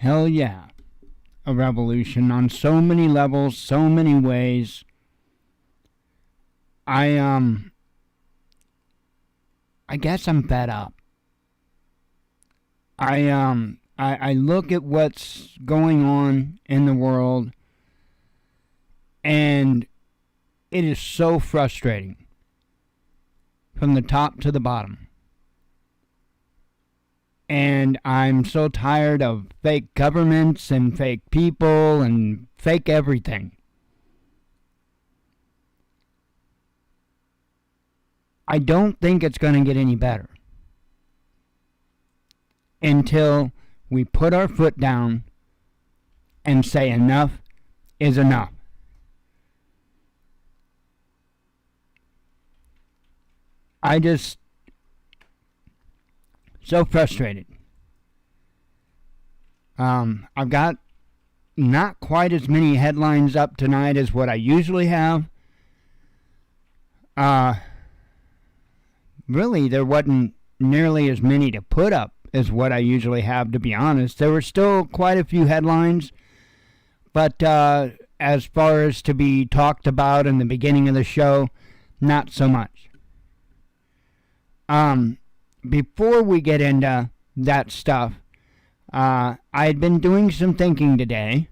hell yeah, a revolution on so many levels, so many ways. I guess I'm fed up. I look at what's going on in the world, and it is so frustrating from the top to the bottom. And I'm so tired of fake governments and fake people and fake everything. I don't think it's going to get any better until we put our foot down and say enough is enough. So frustrated. I've got not quite as many headlines up tonight as what I usually have. Really, there wasn't nearly as many to put up as what I usually have, to be honest. There were still quite a few headlines, but as far as to be talked about in the beginning of the show, not so much. Before we get into that stuff, I had been doing some thinking today,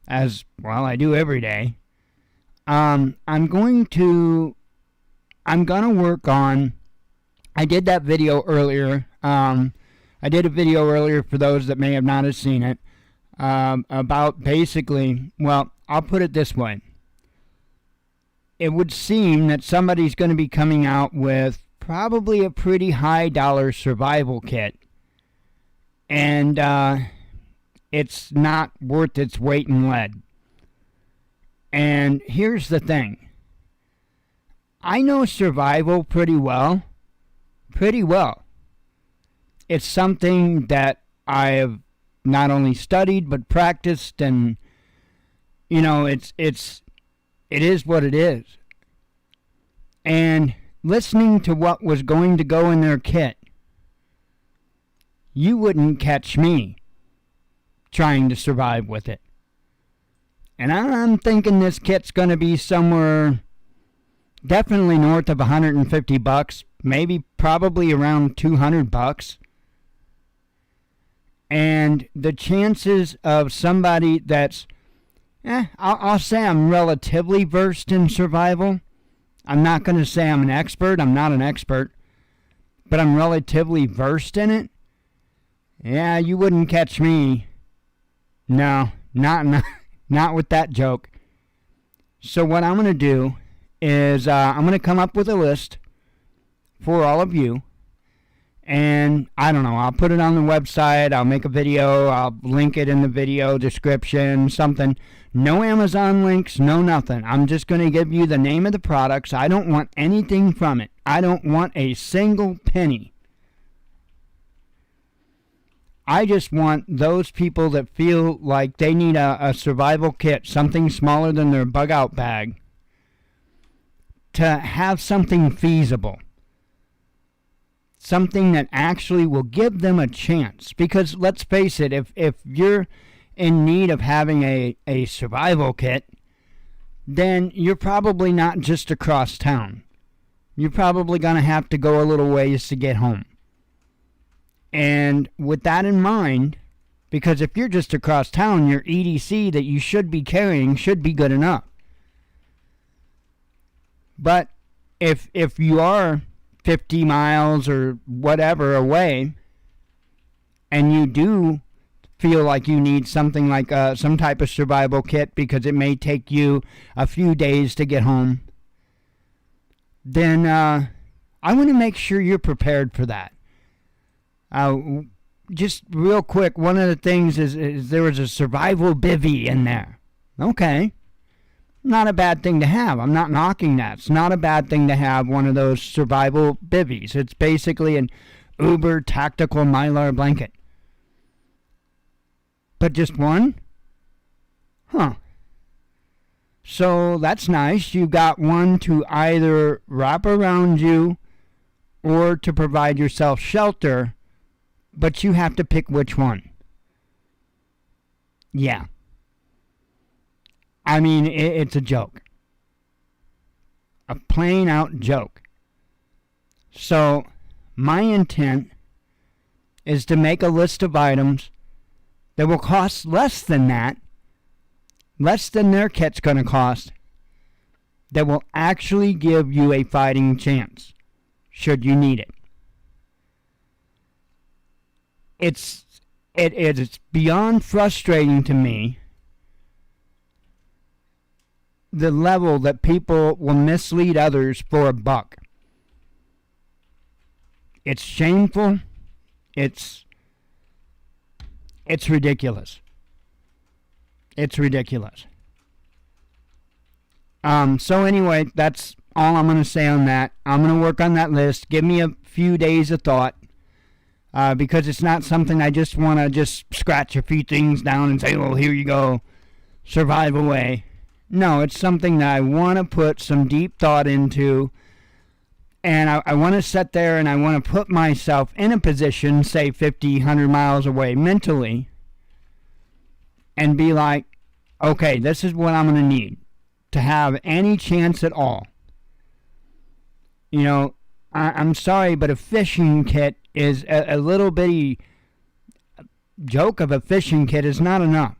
as well I do every day. I'm gonna work on. I did that video earlier. I did a video earlier for those that may have not have seen it, about basically, well, I'll put it this way. It would seem that somebody's going to be coming out with probably a pretty high dollar survival kit, and it's not worth its weight in lead. And here's the thing. I know survival pretty well. It's something that I have not only studied but practiced, and it is what it is. And listening to what was going to go in their kit, you wouldn't catch me trying to survive with it. And I'm thinking this kit's going to be somewhere definitely north of $150, maybe probably around $200. And the chances of somebody that's, I'll say I'm relatively versed in survival. I'm not going to say I'm an expert. I'm not an expert. But I'm relatively versed in it. Yeah, you wouldn't catch me. No, not with that joke. So what I'm going to do is I'm going to come up with a list for all of you. And I don't know, I'll put it on the website, I'll make a video, I'll link it in the video description, something. No Amazon links, no nothing. I'm just going to give you the name of the products. I don't want anything from it. I don't want a single penny. I just want those people that feel like they need a survival kit, something smaller than their bug out bag, to have something feasible. Something that actually will give them a chance. Because let's face it, if you're in need of having a survival kit, then you're probably not just across town. You're probably going to have to go a little ways to get home. And with that in mind, because if you're just across town, your EDC that you should be carrying should be good enough. But if you are 50 miles or whatever away, and you do feel like you need something like some type of survival kit because it may take you a few days to get home, then I want to make sure you're prepared for that. Just real quick, one of the things is there was a survival bivvy in there. Okay. Not a bad thing to have. I'm not knocking that. It's not a bad thing to have one of those survival bivvies. It's basically an uber tactical Mylar blanket. But just one? Huh. So that's nice. You got one to either wrap around you or to provide yourself shelter, but you have to pick which one. Yeah. I mean, it's a joke. A plain out joke. So, my intent is to make a list of items that will cost less than that, less than their kit's going to cost, that will actually give you a fighting chance, should you need it. It's beyond frustrating to me the level that people will mislead others for $1. It's shameful. It's ridiculous. It's ridiculous. So anyway, that's all I'm going to say on that. I'm going to work on that list. Give me a few days of thought. Because it's not something I just want to just scratch a few things down and say, well, here you go, survive away. No, it's something that I want to put some deep thought into, and I want to sit there and I want to put myself in a position, say 50, 100 miles away mentally, and be like, okay, this is what I'm going to need to have any chance at all. You know, I'm sorry, but a fishing kit is a little bitty joke of a fishing kit is not enough.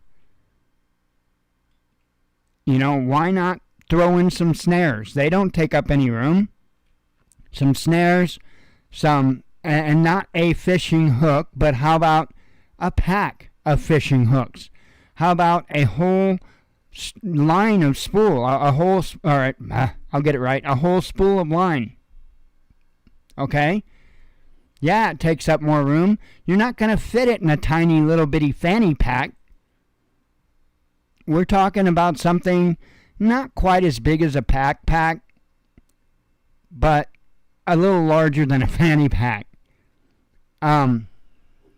You know, why not throw in some snares? They don't take up any room. Some snares, and not a fishing hook, but how about a pack of fishing hooks? How about a whole line of spool? A whole spool of line. Okay? Yeah, it takes up more room. You're not going to fit it in a tiny little bitty fanny pack. We're talking about something not quite as big as a pack, but a little larger than a fanny pack.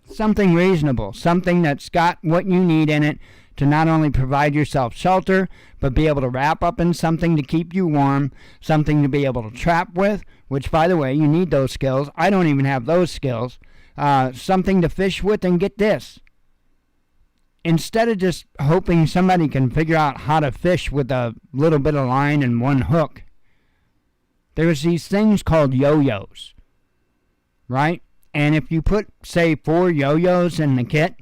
Something reasonable. Something that's got what you need in it to not only provide yourself shelter, but be able to wrap up in something to keep you warm, something to be able to trap with, which, by the way, you need those skills. I don't even have those skills. Something to fish with, and get this. Instead of just hoping somebody can figure out how to fish with a little bit of line and one hook, there's these things called yo-yos, right? And if you put, say, 4 yo-yos in the kit,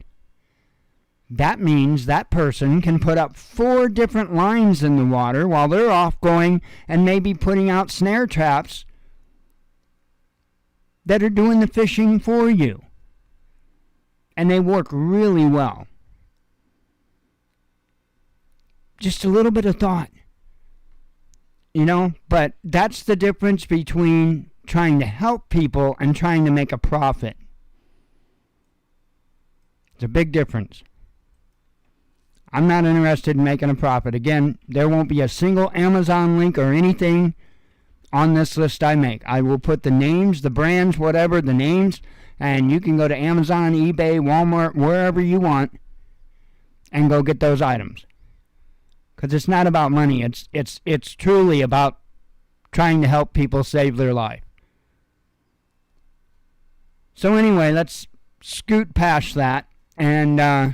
that means that person can put up 4 different lines in the water while they're off going and maybe putting out snare traps that are doing the fishing for you. And they work really well. Just a little bit of thought. You know, but that's the difference between trying to help people and trying to make a profit. It's a big difference. I'm not interested in making a profit. Again, there won't be a single Amazon link or anything on this list I make. I will put the names, the brands, whatever, the names, and you can go to Amazon, eBay, Walmart, wherever you want, and go get those items. Because it's not about money. It's truly about trying to help people save their life. So anyway, let's scoot past that and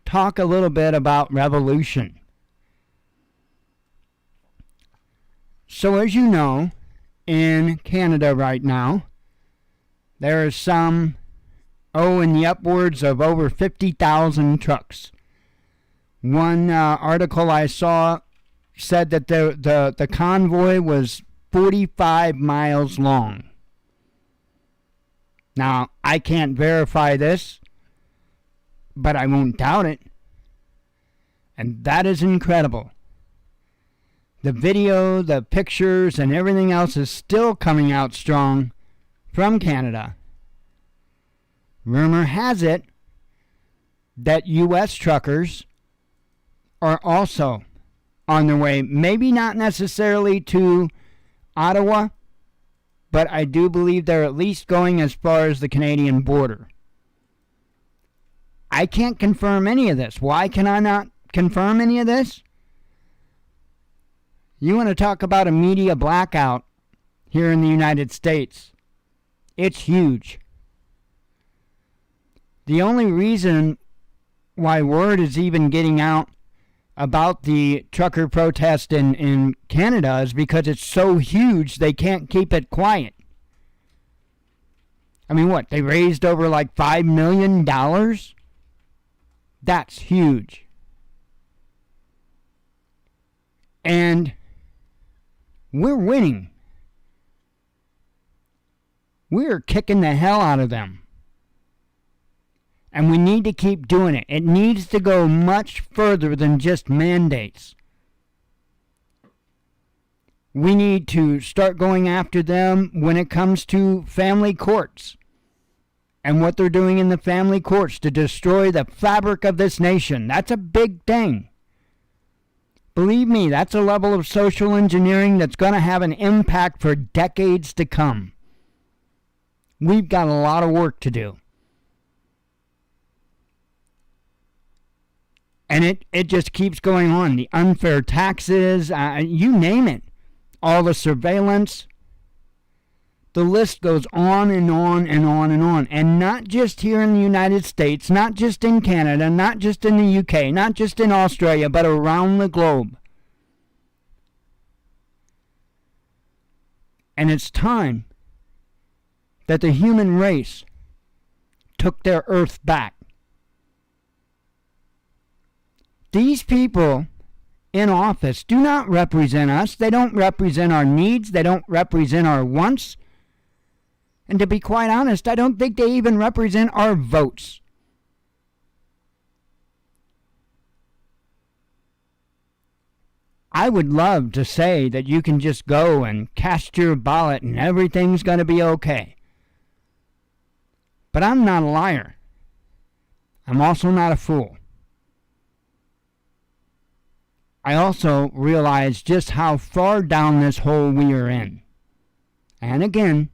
talk a little bit about revolution. So as you know, in Canada right now, there are some, in the upwards of over 50,000 trucks. One article I saw said that the convoy was 45 miles long. Now, I can't verify this, but I won't doubt it. And that is incredible. The video, the pictures, and everything else is still coming out strong from Canada. Rumor has it that U.S. truckers are also on their way, maybe not necessarily to Ottawa, but I do believe they're at least going as far as the Canadian border. I can't confirm any of this. Why can I not confirm any of this? You want to talk about a media blackout here in the United States? It's huge. The only reason why word is even getting out about the trucker protest in Canada is because it's so huge they can't keep it quiet. I mean, what? They raised over like $5 million? That's huge. And we're winning. We're kicking the hell out of them. And we need to keep doing it. It needs to go much further than just mandates. We need to start going after them when it comes to family courts and what they're doing in the family courts to destroy the fabric of this nation. That's a big thing. Believe me, that's a level of social engineering that's going to have an impact for decades to come. We've got a lot of work to do. And it just keeps going on. The unfair taxes, you name it. All the surveillance. The list goes on and on and on and on. And not just here in the United States, not just in Canada, not just in the UK, not just in Australia, but around the globe. And it's time that the human race took their earth back. These people in office do not represent us. They don't represent our needs. They don't represent our wants. And to be quite honest, I don't think they even represent our votes. I would love to say that you can just go and cast your ballot and everything's going to be okay. But I'm not a liar. I'm also not a fool. I also realize just how far down this hole we are in. And again,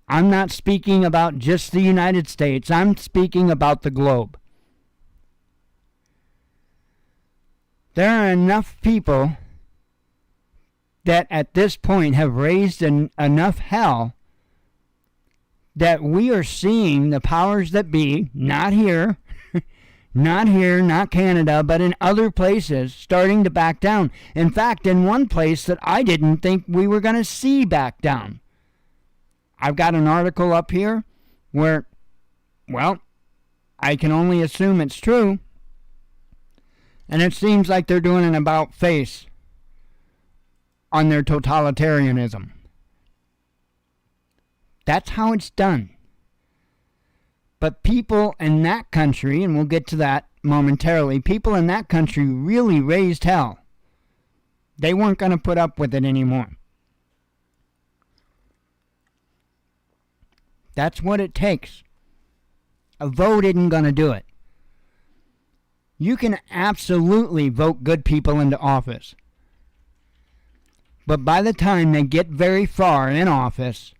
I'm not speaking about just the United States. I'm speaking about the globe. There are enough people that at this point have raised enough hell that we are seeing the powers that be, not here, not Canada, but in other places, starting to back down. In fact, in one place that I didn't think we were going to see back down. I've got an article up here where, well, I can only assume it's true. And it seems like they're doing an about face on their totalitarianism. That's how it's done. But people in that country, and we'll get to that momentarily, people in that country really raised hell. They weren't going to put up with it anymore. That's what it takes. A vote isn't going to do it. You can absolutely vote good people into office. But by the time they get very far in office,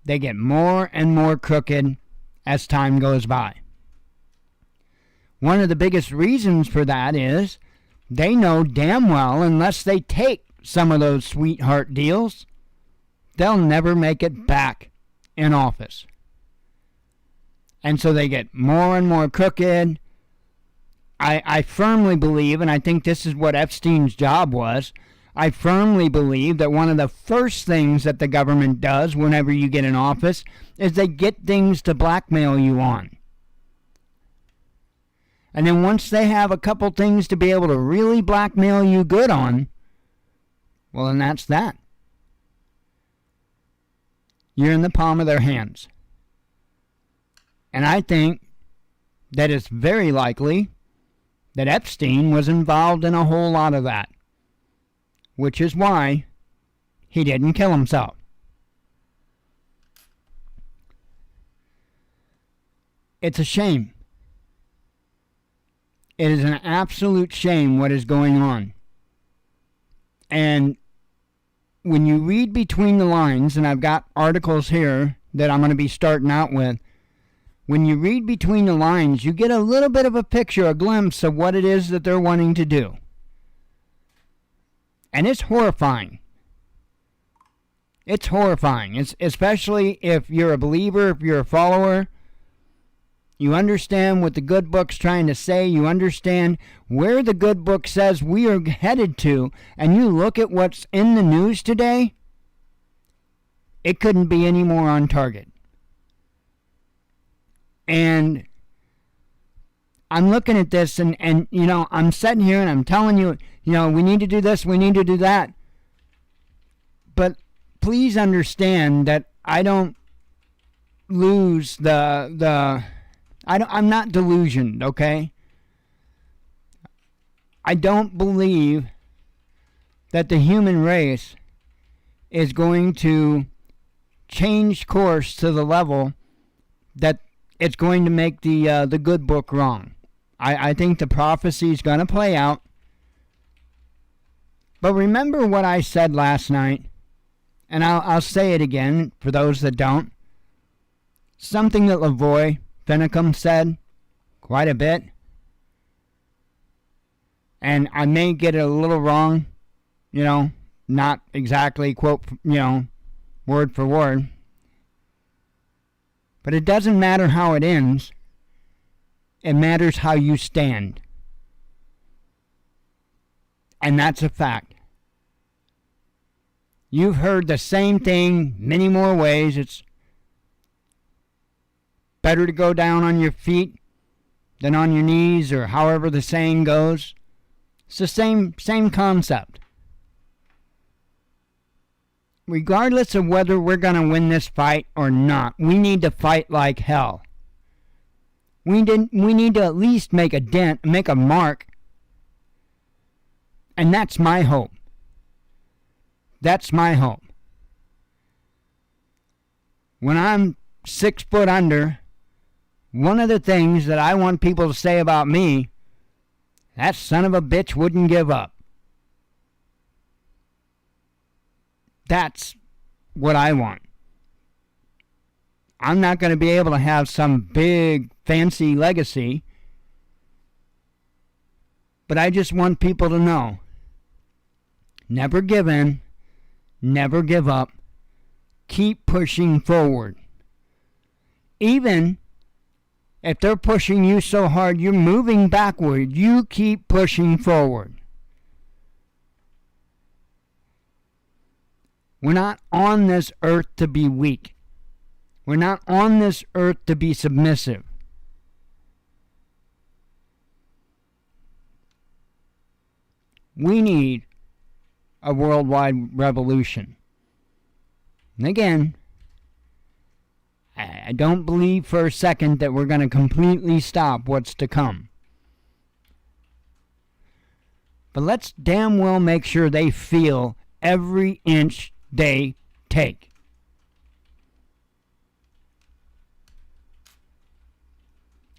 they get more and more crooked as time goes by. One of the biggest reasons for that is they know damn well unless they take some of those sweetheart deals, they'll never make it back in office. And so they get more and more crooked. I firmly believe, and I think this is what Epstein's job was, I firmly believe that one of the first things that the government does whenever you get in office is they get things to blackmail you on. And then once they have a couple things to be able to really blackmail you good on, well, then that's that. You're in the palm of their hands. And I think that it's very likely that Epstein was involved in a whole lot of that, which is why he didn't kill himself. It's a shame. It is an absolute shame what is going on. And when you read between the lines, and I've got articles here that I'm going to be starting out with, when you read between the lines, you get a little bit of a picture, a glimpse of what it is that they're wanting to do. And it's horrifying. It's horrifying. It's especially if you're a believer, if you're a follower. You understand what the good book's trying to say. You understand where the good book says we are headed to. And you look at what's in the news today, it couldn't be any more on target. And I'm looking at this and I'm sitting here and I'm telling you, we need to do this, we need to do that. But please understand that I don't lose I'm not delusioned, okay? I don't believe that the human race is going to change course to the level that it's going to make the good book wrong. I think the prophecy is going to play out. But remember what I said last night, and I'll say it again for those that don't. Something that Lavoie Finicum said quite a bit, and I may get it a little wrong, not exactly quote, word for word, but it doesn't matter how it ends, it matters how you stand, and that's a fact. You've heard the same thing many more ways. It's better to go down on your feet than on your knees, or however the saying goes. It's the same concept. Regardless of whether we're going to win this fight or not, we need to fight like hell. We need to at least make a dent, make a mark. And that's my hope. That's my hope. When I'm 6 foot under, one of the things that I want people to say about me, that son of a bitch wouldn't give up. That's what I want. I'm not going to be able to have some big, fancy legacy, but I just want people to know, never give in, never give up, keep pushing forward. Even if they're pushing you so hard you're moving backward, you keep pushing forward. We're not on this earth to be weak. We're not on this earth to be submissive. We need a worldwide revolution. And again, I don't believe for a second that we're going to completely stop what's to come. But let's damn well make sure they feel every inch they take.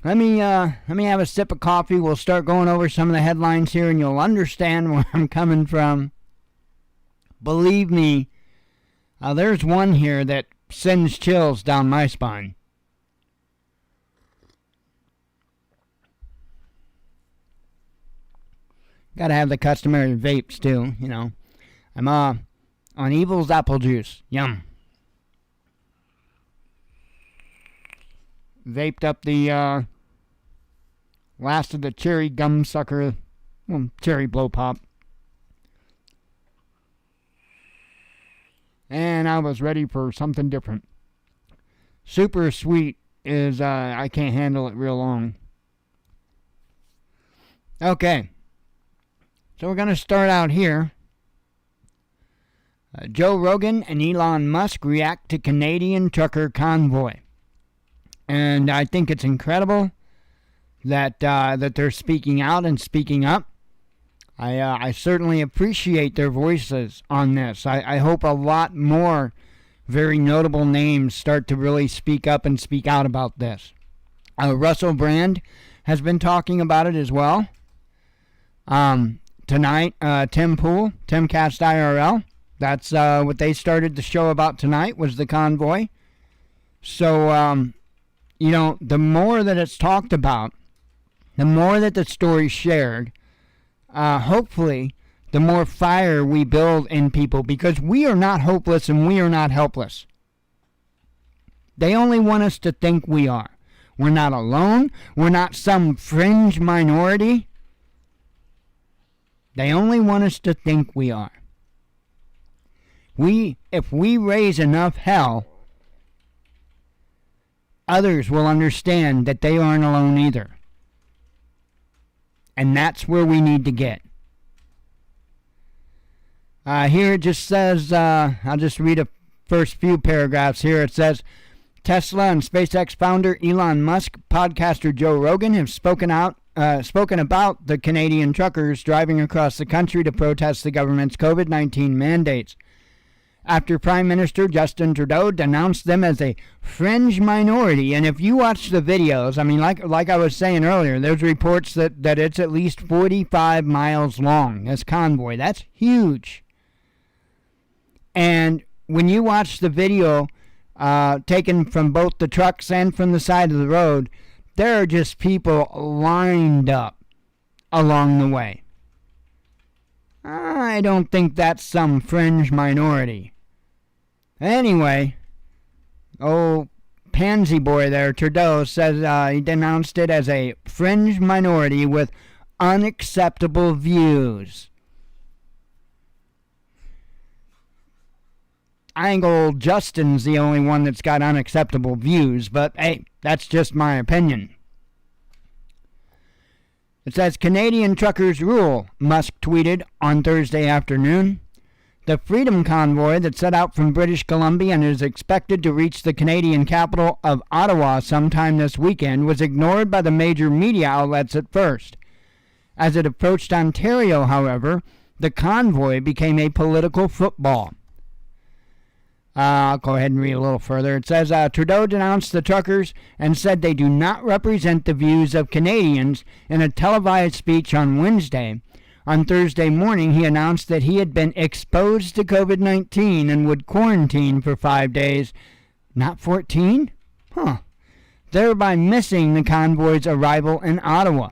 Let me have a sip of coffee. We'll start going over some of the headlines here, and you'll understand where I'm coming from. Believe me, there's one here that sends chills down my spine. Gotta have the customary vapes too, I'm on Evil's apple juice. Yum. Vaped up the last of the cherry gum sucker, cherry blow pop. And I was ready for something different. Super sweet is, I can't handle it real long. Okay. So we're going to start out here. Joe Rogan and Elon Musk react to Canadian trucker Convoy. And I think it's incredible that they're speaking out and speaking up. I certainly appreciate their voices on this. I hope a lot more very notable names start to really speak up and speak out about this. Russell Brand has been talking about it as well. Tonight, Tim Pool, Timcast IRL, that's what they started the show about tonight, was the convoy. So, the more that it's talked about, the more that the story's shared, hopefully, the more fire we build in people, because we are not hopeless and we are not helpless. They only want us to think we are. We're not alone. We're not some fringe minority. They only want us to think we are. If we raise enough hell, others will understand that they aren't alone either. And that's where we need to get. Here it just says, I'll just read the first few paragraphs here. It says, Tesla and SpaceX founder Elon Musk, podcaster Joe Rogan have spoken about the Canadian truckers driving across the country to protest the government's COVID-19 mandates, after Prime Minister Justin Trudeau denounced them as a fringe minority. And if you watch the videos, I mean, like I was saying earlier, there's reports that it's at least 45 miles long, this convoy. That's huge. And when you watch the video taken from both the trucks and from the side of the road, there are just people lined up along the way. I don't think that's some fringe minority. Anyway, pansy boy there, Trudeau, says he denounced it as a fringe minority with unacceptable views. I think old Justin's the only one that's got unacceptable views, but hey, that's just my opinion. It says, Canadian truckers rule, Musk tweeted on Thursday afternoon. The Freedom Convoy that set out from British Columbia and is expected to reach the Canadian capital of Ottawa sometime this weekend was ignored by the major media outlets at first. As it approached Ontario, however, the convoy became a political football. I'll go ahead and read a little further. It says, Trudeau denounced the truckers and said they do not represent the views of Canadians in a televised speech on Wednesday. On Thursday morning, he announced that he had been exposed to COVID-19 and would quarantine for 5 days. Not 14? Thereby missing the convoy's arrival in Ottawa,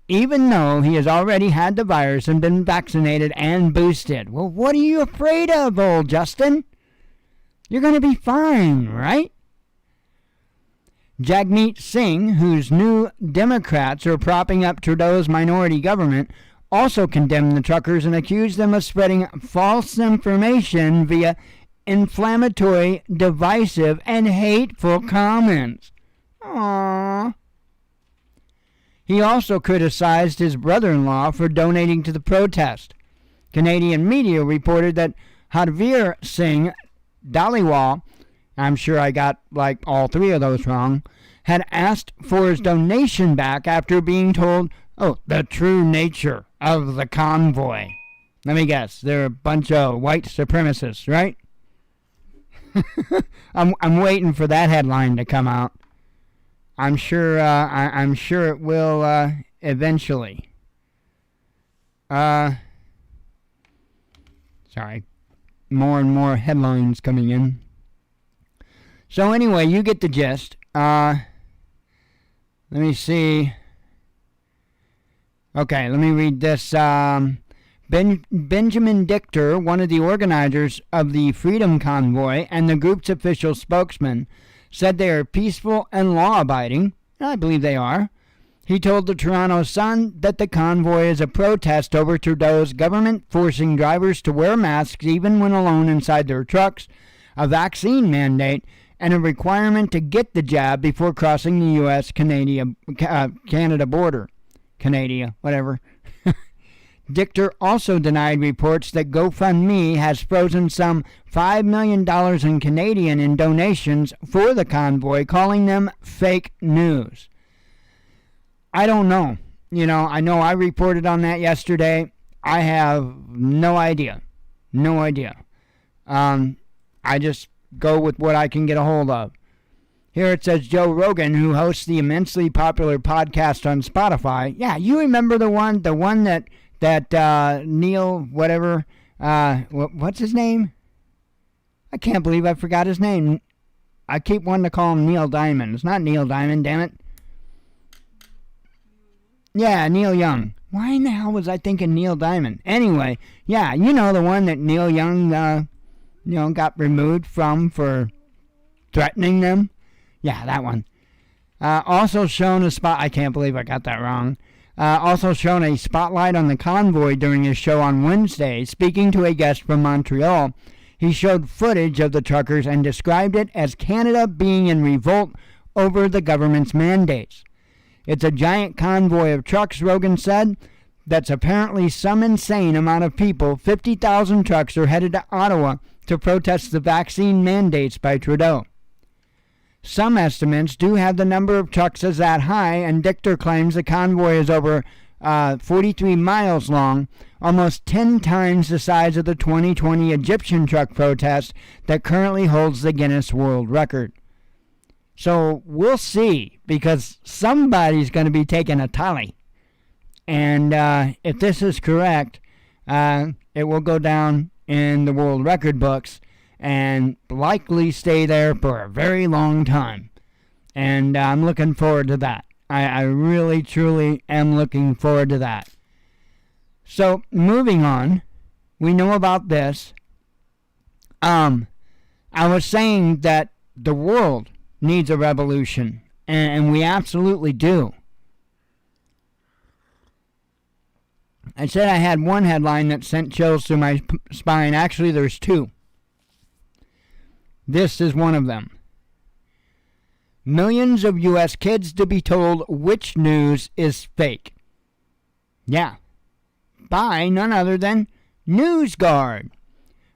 even though he has already had the virus and been vaccinated and boosted. Well, what are you afraid of, old Justin? You're going to be fine, right? Jagmeet Singh, whose New Democrats are propping up Trudeau's minority government, also condemned the truckers and accused them of spreading false information via inflammatory, divisive, and hateful comments. Aww. He also criticized his brother-in-law for donating to the protest. Canadian media reported that Harveer Singh Dhaliwal, I'm sure I got like all three of those wrong, had asked for his donation back after being told, the true nature of the convoy. Let me guess, they're a bunch of white supremacists, right? I'm waiting for that headline to come out. I'm sure it will eventually. Sorry. More and more headlines coming in. So anyway, you get the gist. Let me see. Okay, let me read this. Benjamin Dichter, one of the organizers of the Freedom Convoy and the group's official spokesman, said they are peaceful and law-abiding. I believe they are. He told the Toronto Sun that the convoy is a protest over Trudeau's government forcing drivers to wear masks even when alone inside their trucks, a vaccine mandate, and a requirement to get the jab before crossing the U.S.-Canada border. Canada, whatever. Dichter also denied reports that GoFundMe has frozen some $5 million in Canadian in donations for the convoy, calling them fake news. I don't know. I know I reported on that yesterday. I have no idea. No idea. I just go with what I can get a hold of. Here it says Joe Rogan, who hosts the immensely popular podcast on Spotify. Yeah, you remember the one that Neil, whatever, what's his name? I can't believe I forgot his name. I keep wanting to call him Neil Diamond. It's not Neil Diamond, damn it. Yeah, Neil Young. Why in the hell was I thinking Neil Diamond? Anyway, yeah, the one that Neil Young, got removed from for threatening them. Yeah, that one. Also shown a spot. I can't believe I got that wrong. Also shown a spotlight on the Convoy during his show on Wednesday. Speaking to a guest from Montreal, he showed footage of the truckers and described it as Canada being in revolt over the government's mandates. It's a giant convoy of trucks, Rogan said. That's apparently some insane amount of people. 50,000 trucks are headed to Ottawa to protest the vaccine mandates by Trudeau. Some estimates do have the number of trucks as that high, and Dichter claims the convoy is over 43 miles long, almost 10 times the size of the 2020 Egyptian truck protest that currently holds the Guinness World Record. So we'll see, because somebody's going to be taking a tally. And if this is correct, it will go down in the world record books and likely stay there for a very long time. And I'm looking forward to that. I really, truly am looking forward to that. So, moving on, we know about this. I was saying that the world needs a revolution, and we absolutely do. I said I had one headline that sent chills through my spine. Actually, there's two. This is one of them. Millions of U.S. kids to be told which news is fake. Yeah. By none other than NewsGuard,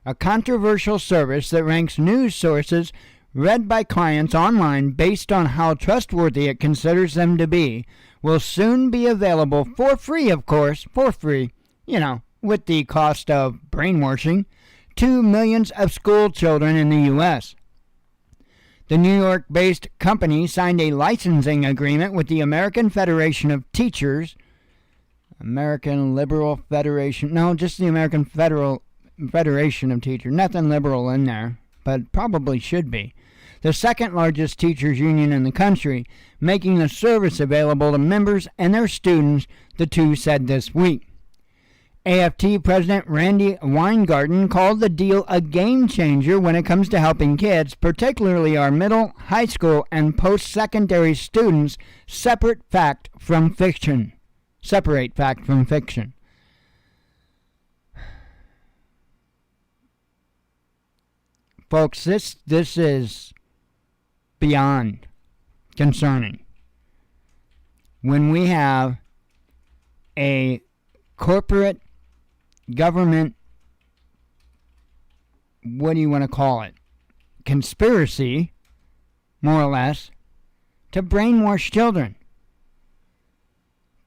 a controversial service that ranks news sources read by clients online based on how trustworthy it considers them to be, will soon be available for free, of course, for free, with the cost of brainwashing, to millions of school children in the U.S. The New York-based company signed a licensing agreement with the American Federation of Teachers, American Liberal Federation, no, just the American Federation of Teachers, nothing liberal in there, but probably should be, the second largest teachers union in the country, making the service available to members and their students, the two said this week. AFT President Randy Weingarten called the deal a game changer when it comes to helping kids, particularly our middle, high school, and post-secondary students, separate fact from fiction. Folks, this is beyond concerning. When we have a corporate government, what do you want to call it? Conspiracy, more or less, to brainwash children.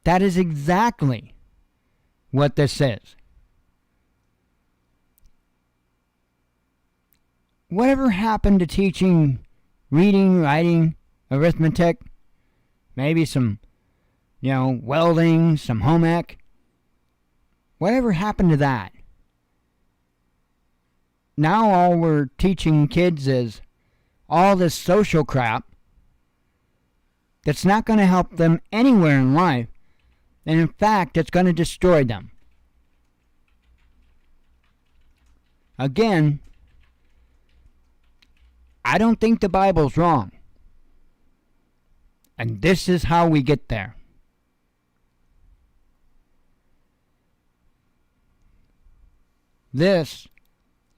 That is exactly what this is. Whatever happened to teaching reading, writing, arithmetic, maybe some, welding, some home ec? Whatever happened to that? Now all we're teaching kids is all this social crap that's not going to help them anywhere in life, and in fact, it's going to destroy them. Again, I don't think the Bible's wrong. And this is how we get there. This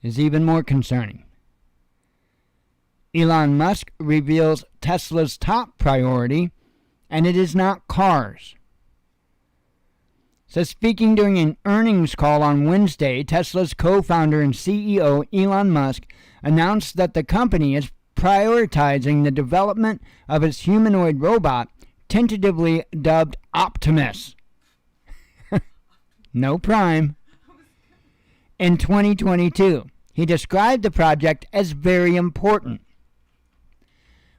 is even more concerning. Elon Musk reveals Tesla's top priority, and it is not cars. So speaking during an earnings call on Wednesday, Tesla's co-founder and CEO Elon Musk announced that the company is prioritizing the development of its humanoid robot, tentatively dubbed Optimus. No prime. In 2022, he described the project as very important.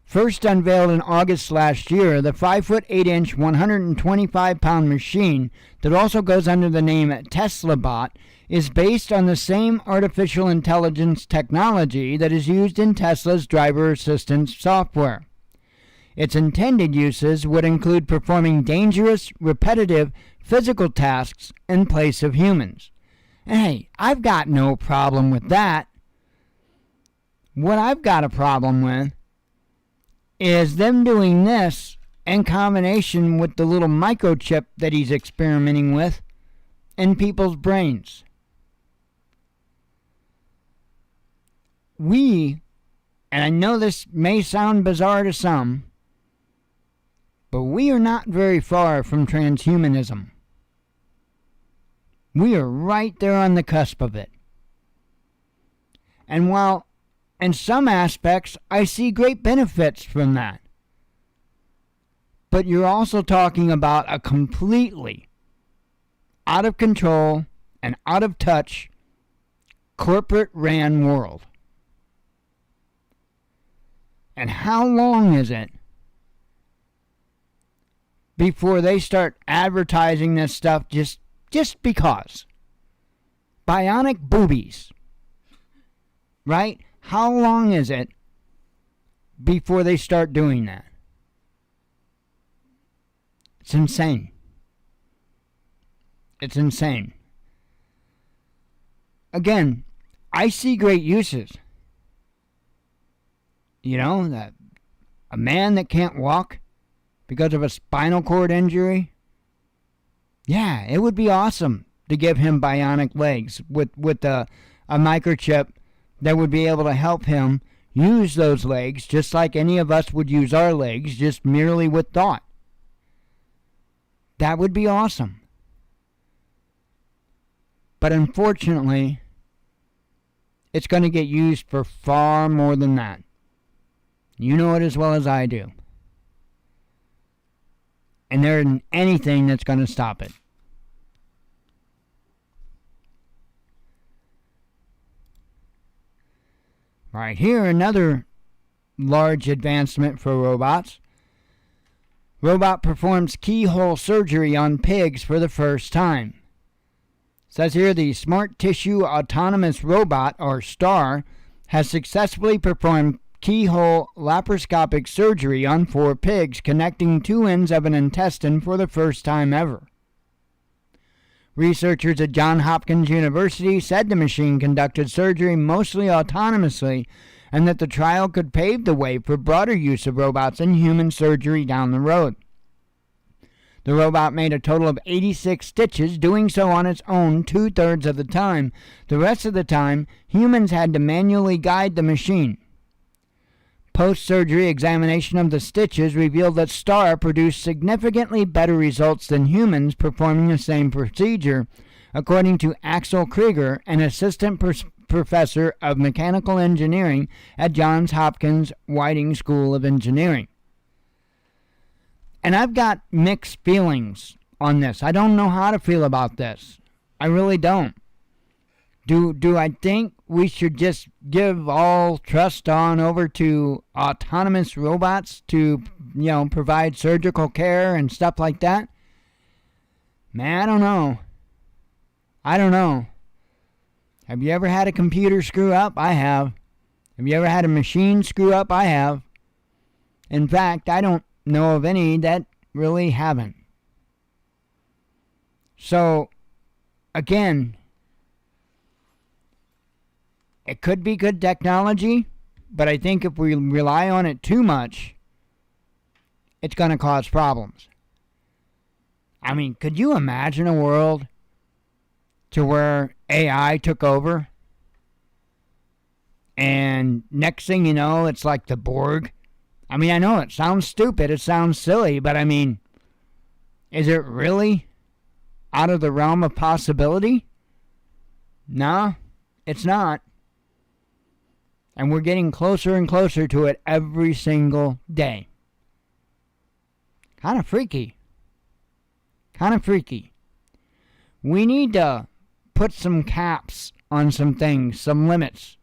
First unveiled in August last year, the 5'8", 125-pound machine that also goes under the name Tesla Bot is based on the same artificial intelligence technology that is used in Tesla's driver assistance software. Its intended uses would include performing dangerous, repetitive, physical tasks in place of humans. And hey, I've got no problem with that. What I've got a problem with is them doing this in combination with the little microchip that he's experimenting with in people's brains. We, and I know this may sound bizarre to some, but we are not very far from transhumanism. We are right there on the cusp of it. And while in some aspects I see great benefits from that, but you're also talking about a completely out of control and out of touch corporate ran world. And how long is it before they start advertising this stuff just because? Bionic boobies. Right? How long is it before they start doing that? It's insane. It's insane. Again, I see great uses. You know, that a man that can't walk because of a spinal cord injury, yeah, it would be awesome to give him bionic legs with a microchip that would be able to help him use those legs just like any of us would use our legs, just merely with thought. That would be awesome. But unfortunately, it's going to get used for far more than that. You know it as well as I do. And there isn't anything that's going to stop it. Right here, another large advancement for robots. Robot performs keyhole surgery on pigs for the first time. It says here the Smart Tissue Autonomous Robot, or STAR, has successfully performed keyhole laparoscopic surgery on 4 pigs, connecting 2 ends of an intestine for the first time ever. Researchers at Johns Hopkins University said the machine conducted surgery mostly autonomously and that the trial could pave the way for broader use of robots in human surgery down the road. The robot made a total of 86 stitches, doing so on its own 2/3 of the time. The rest of the time, humans had to manually guide the machine. Post-surgery examination of the stitches revealed that STAR produced significantly better results than humans performing the same procedure, according to Axel Krieger, an assistant professor of mechanical engineering at Johns Hopkins Whiting School of Engineering. And I've got mixed feelings on this. I don't know how to feel about this. I really don't. Do I think we should just give all trust on over to autonomous robots to, provide surgical care and stuff like that? Man, I don't know. Have you ever had a computer screw up? I have. Have you ever had a machine screw up? I have. In fact, I don't know of any that really haven't. So, again, it could be good technology, but I think if we rely on it too much, it's going to cause problems. I mean, could you imagine a world to where AI took over? And next thing you know, it's like the Borg. I mean, I know it sounds stupid, it sounds silly, but I mean, is it really out of the realm of possibility? No, it's not. And we're getting closer and closer to it every single day. Kind of freaky. We need to put some caps on some things, some limits.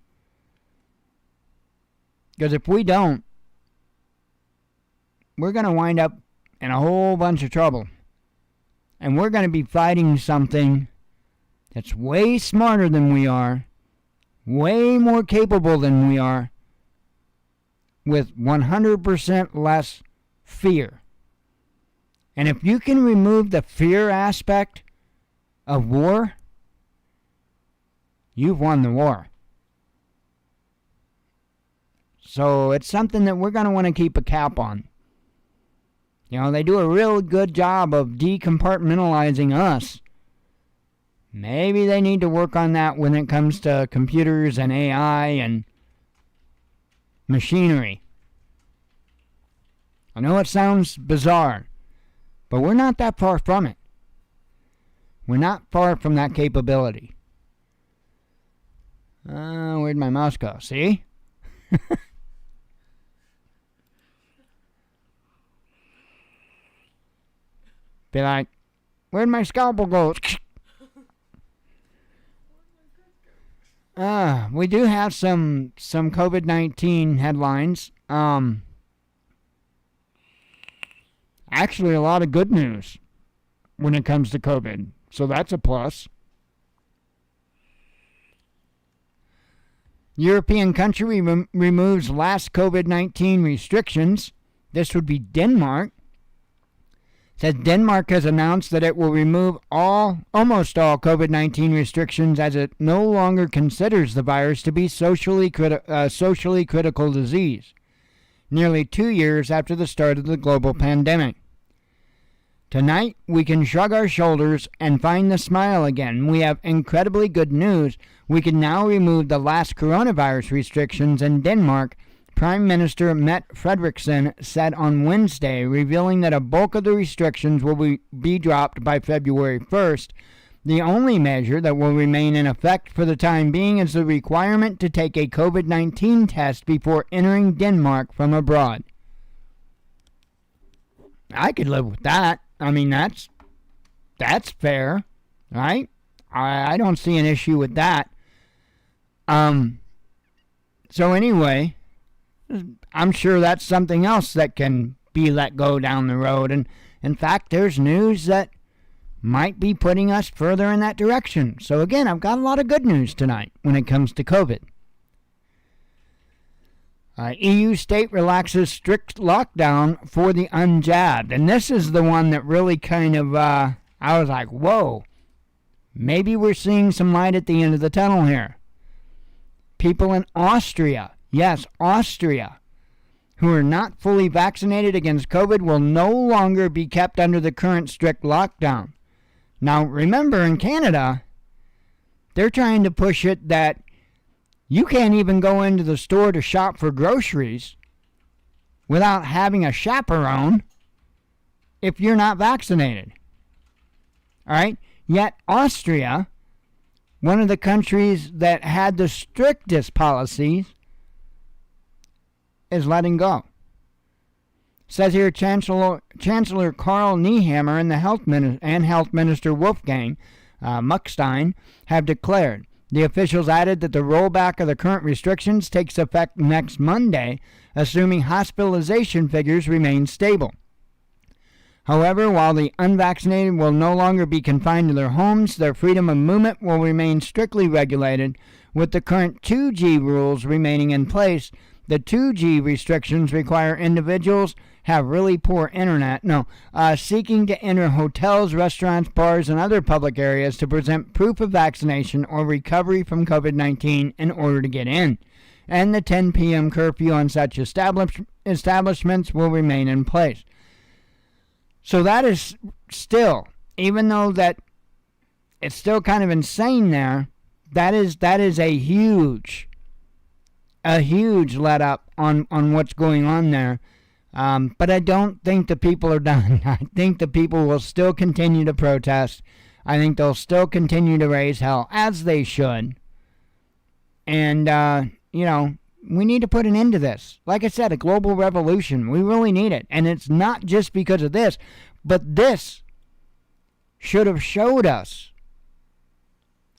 Because if we don't, we're going to wind up in a whole bunch of trouble. And we're going to be fighting something that's way smarter than we are, way more capable than we are, with 100% less fear. And if you can remove the fear aspect of war, you've won the war. So it's something that we're going to want to keep a cap on. You know, they do a real good job of decompartmentalizing us. Maybe they need to work on that when it comes to computers and AI and machinery. I know it sounds bizarre, but we're not that far from it. We're not far from that capability. Where'd my mouse go? See? Be like, where'd my scalpel go? We do have some COVID-19 headlines. Actually, a lot of good news when it comes to COVID. So that's a plus. European country removes last COVID-19 restrictions. This would be Denmark. Says Denmark has announced that it will remove almost all COVID-19 restrictions as it no longer considers the virus to be socially critical disease, nearly 2 years after the start of the global pandemic. Tonight, we can shrug our shoulders and find the smile again. We have incredibly good news. We can now remove the last coronavirus restrictions in Denmark, Prime Minister Mette Frederiksen said on Wednesday, revealing that a bulk of the restrictions will be dropped by February 1st. The only measure that will remain in effect for the time being is the requirement to take a COVID-19 test before entering Denmark from abroad. I could live with that. I mean, that's fair, right? I don't see an issue with that. So anyway, I'm sure that's something else that can be let go down the road. And in fact, there's news that might be putting us further in that direction. So again, I've got a lot of good news tonight when it comes to COVID. EU state relaxes strict lockdown for the unjabbed. And this is the one that really kind of, I was like, whoa, maybe we're seeing some light at the end of the tunnel here. People in Austria, yes, Austria, who are not fully vaccinated against COVID will no longer be kept under the current strict lockdown. Now, remember, in Canada, they're trying to push it that you can't even go into the store to shop for groceries without having a chaperone if you're not vaccinated. All right? Yet Austria, one of the countries that had the strictest policies, is letting go. Says here Chancellor Karl Nehammer and the Health Minister Wolfgang Muckstein have declared. The officials added that the rollback of the current restrictions takes effect next Monday, assuming hospitalization figures remain stable. However, while the unvaccinated will no longer be confined to their homes, their freedom of movement will remain strictly regulated, with the current 2G rules remaining in place. The 2G restrictions require individuals have really poor internet, seeking to enter hotels, restaurants, bars, and other public areas to present proof of vaccination or recovery from COVID-19 in order to get in. And the 10 p.m. curfew on such establishments will remain in place. So that is still, even though that it's still kind of insane there, that is a huge let up on what's going on there. But I don't think the people are done. I think the people will still continue to protest. I think they'll still continue to raise hell, as they should. And, we need to put an end to this. Like I said, a global revolution. We really need it. And it's not just because of this, but this should have showed us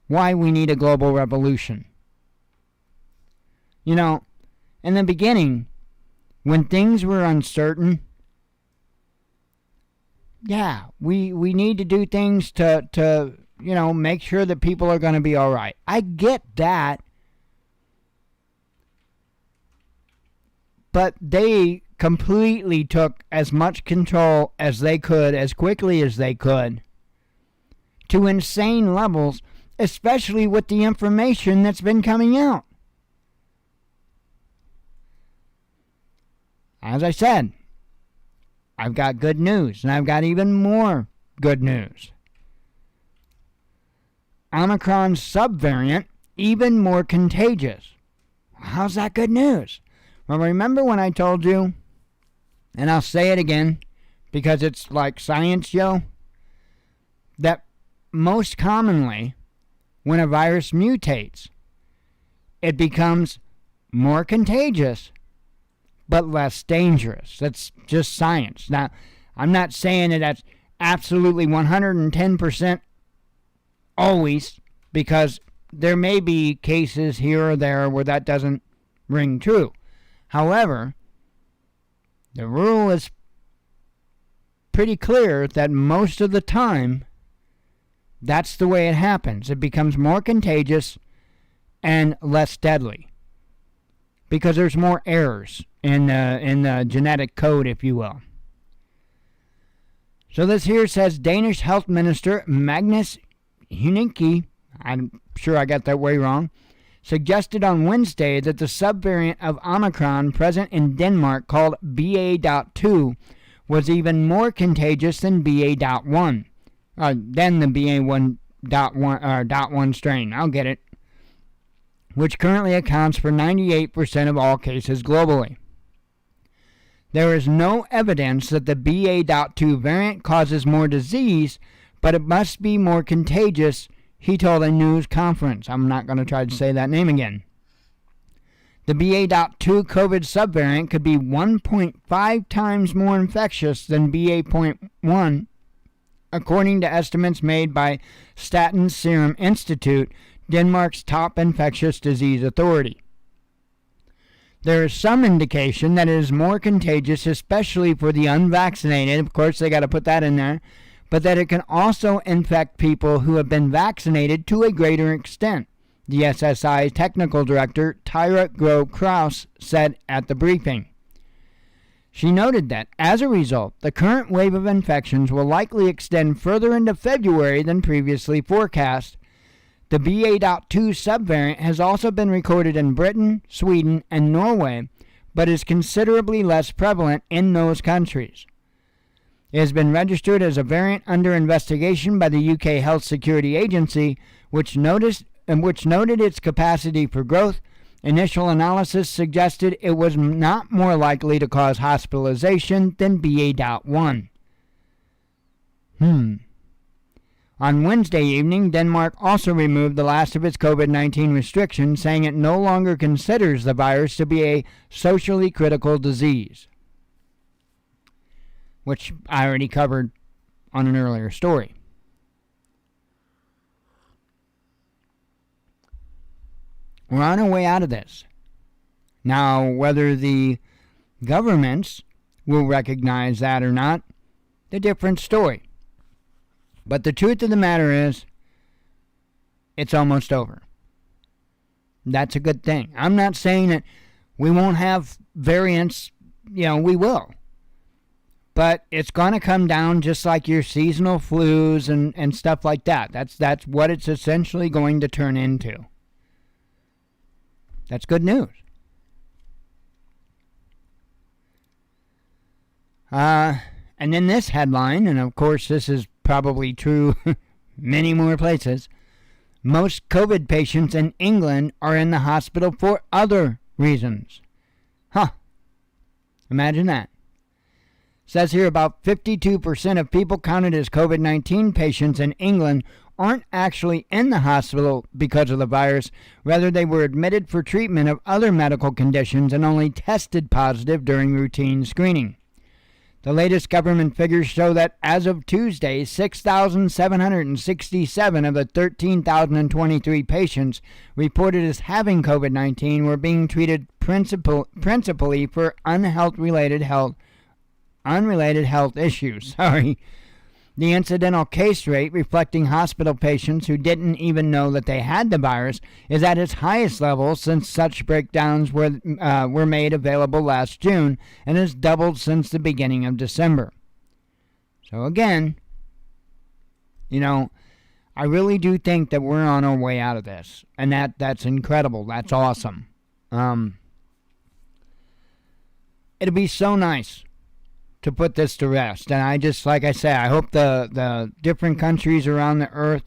why we need a global revolution. In the beginning, when things were uncertain, we need to do things to make sure that people are going to be all right. I get that. But they completely took as much control as they could, as quickly as they could, to insane levels, especially with the information that's been coming out. as I said, I've got good news, and I've got even more good news. Omicron subvariant, even more contagious. How's that good news? Well, remember when I told you, and I'll say it again, because it's like science, yo, that most commonly, when a virus mutates, it becomes more contagious, but less dangerous. That's just science. Now, I'm not saying that that's absolutely 110% always, because there may be cases here or there where that doesn't ring true. However, the rule is pretty clear that most of the time, that's the way it happens. It becomes more contagious and less deadly because there's more errors in the genetic code, if you will. So this here says Danish Health Minister Magnus Heunicke, I'm sure I got that way wrong, suggested on Wednesday that the subvariant of Omicron present in Denmark called BA.2 was even more contagious than BA.1. Than the BA.1 strain. I'll get it. Which currently accounts for 98% of all cases globally. There is no evidence that the BA.2 variant causes more disease, but it must be more contagious, he told a news conference. I'm not going to try to say that name again. The BA.2 COVID subvariant could be 1.5 times more infectious than BA.1, according to estimates made by Statens Serum Institute, Denmark's top infectious disease authority. There is some indication that it is more contagious, especially for the unvaccinated. Of course, they got to put that in there. But that it can also infect people who have been vaccinated to a greater extent, the SSI technical director, Tyra Grove-Kraus, said at the briefing. She noted that, as a result, the current wave of infections will likely extend further into February than previously forecast. The BA.2 subvariant has also been recorded in Britain, Sweden, and Norway, but is considerably less prevalent in those countries. It has been registered as a variant under investigation by the UK Health Security Agency, which noted its capacity for growth. Initial analysis suggested it was not more likely to cause hospitalization than BA.1. On Wednesday evening, Denmark also removed the last of its COVID-19 restrictions, saying it no longer considers the virus to be a socially critical disease, which I already covered on an earlier story. We're on our way out of this. Now, whether the governments will recognize that or not, a different story. But the truth of the matter is, it's almost over. That's a good thing. I'm not saying that we won't have variants. We will. But it's going to come down just like your seasonal flus and stuff like that. That's what it's essentially going to turn into. That's good news. And then this headline, and of course this is probably true many more places. Most COVID patients in England are in the hospital for other reasons. Imagine that. Says here about 52% of people counted as COVID-19 patients in England aren't actually in the hospital because of the virus. Rather, they were admitted for treatment of other medical conditions and only tested positive during routine screening. The latest government figures show that as of Tuesday, 6,767 of the 13,023 patients reported as having COVID-19 were being treated principally for unrelated health issues. The incidental case rate, reflecting hospital patients who didn't even know that they had the virus, is at its highest level since such breakdowns were made available last June and has doubled since the beginning of December. So again, I really do think that we're on our way out of this, and that's incredible. That's awesome. it'd be so nice to put this to rest. And I just, like I say, I hope the different countries around the earth,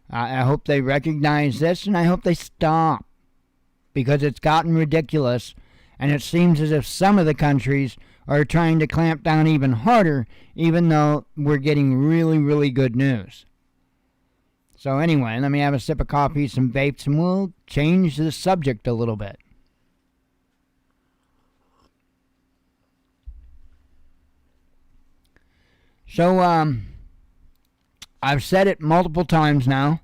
I hope they recognize this, and I hope they stop, because it's gotten ridiculous, and it seems as if some of the countries are trying to clamp down even harder, even though we're getting really, really good news. So anyway, let me have a sip of coffee, some vapes, and we'll change the subject a little bit. So, I've said it multiple times now.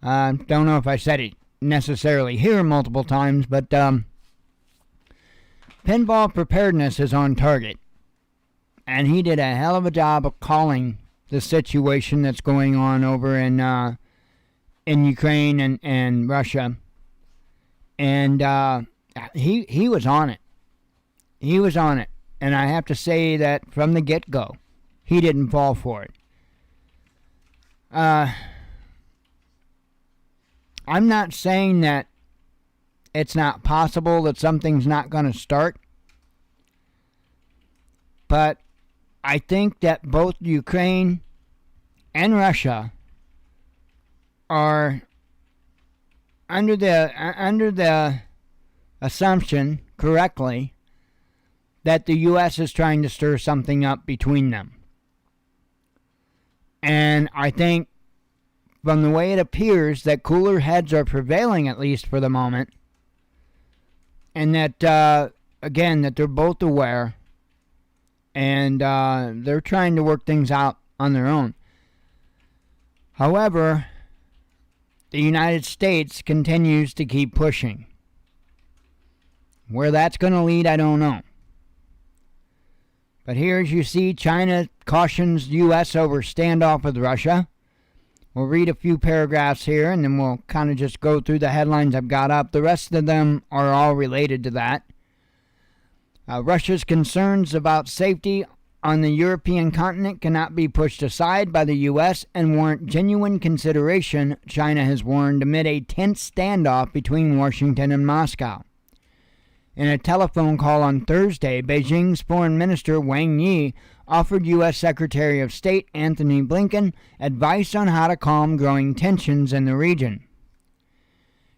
Don't know if I said it necessarily here multiple times, but pinball preparedness is on target. And he did a hell of a job of calling the situation that's going on over in Ukraine and Russia. And he was on it. He was on it. And I have to say that from the get-go, he didn't fall for it. I'm not saying that it's not possible that something's not going to start. But I think that both Ukraine and Russia are under the assumption, correctly, that the U.S. is trying to stir something up between them. And I think, from the way it appears, that cooler heads are prevailing, at least for the moment. And that, again, that they're both aware. And they're trying to work things out on their own. However, the United States continues to keep pushing. Where that's going to lead, I don't know. But here, as you see, China cautions U.S. over standoff with Russia. We'll read a few paragraphs here, and then we'll kind of just go through the headlines I've got up. The rest of them are all related to that. Russia's concerns about safety on the European continent cannot be pushed aside by the U.S. and warrant genuine consideration, China has warned, amid a tense standoff between Washington and Moscow. In a telephone call on Thursday, Beijing's Foreign Minister Wang Yi offered U.S. Secretary of State Antony Blinken advice on how to calm growing tensions in the region.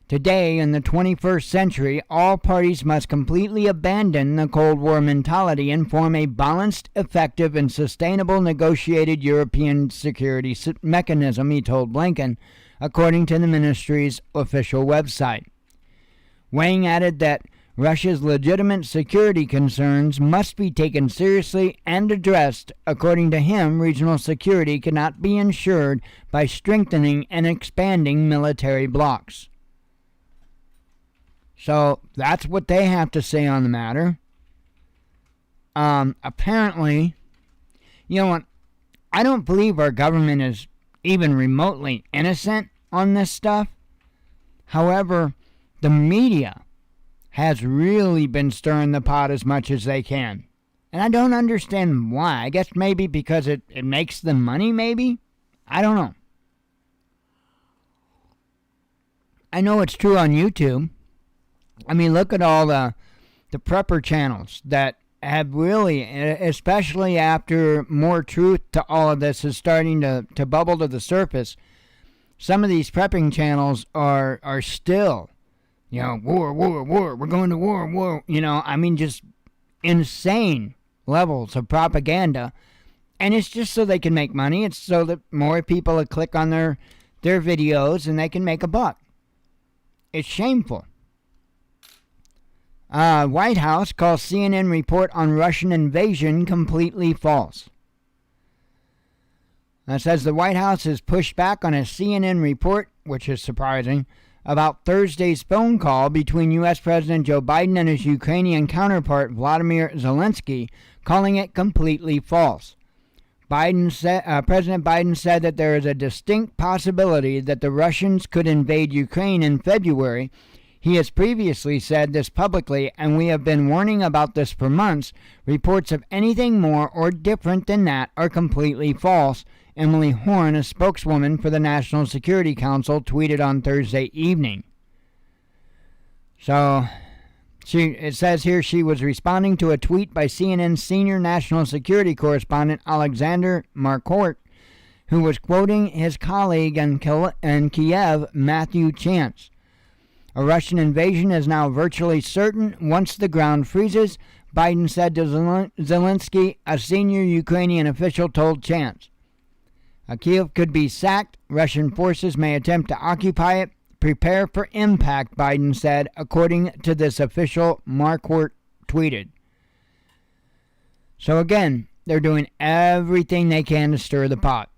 Today, in the 21st century, all parties must completely abandon the Cold War mentality and form a balanced, effective, and sustainable negotiated European security mechanism, he told Blinken, according to the ministry's official website. Wang added that Russia's legitimate security concerns must be taken seriously and addressed. According to him, regional security cannot be ensured by strengthening and expanding military blocs. So that's what they have to say on the matter. Apparently, you know what? I don't believe our government is even remotely innocent on this stuff. However, the media has really been stirring the pot as much as they can. And I don't understand why. I guess maybe because it makes them money, maybe? I don't know. I know it's true on YouTube. I mean, look at all the prepper channels that have really, especially after more truth to all of this is starting to bubble to the surface, some of these prepping channels are still, war, we're going to war, I mean, just insane levels of propaganda. And it's just so they can make money. It's so that more people will click on their videos and they can make a buck. It's shameful. White House calls CNN report on Russian invasion completely false. It says the White House has pushed back on a CNN report, which is surprising, about Thursday's phone call between U.S. President Joe Biden and his Ukrainian counterpart Vladimir Zelensky, calling it completely false. President Biden said that there is a distinct possibility that the Russians could invade Ukraine in February. He has previously said this publicly, and we have been warning about this for months. Reports of anything more or different than that are completely false, Emily Horn, a spokeswoman for the National Security Council, tweeted on Thursday evening. So, It says here she was responding to a tweet by CNN senior national security correspondent Alexander Marquardt, who was quoting his colleague in Kiev, Matthew Chance. A Russian invasion is now virtually certain once the ground freezes, Biden said to Zelensky, a senior Ukrainian official told Chance. Kyiv could be sacked. Russian forces may attempt to occupy it. Prepare for impact, Biden said, according to this official. Marquardt tweeted. So again, they're doing everything they can to stir the pot.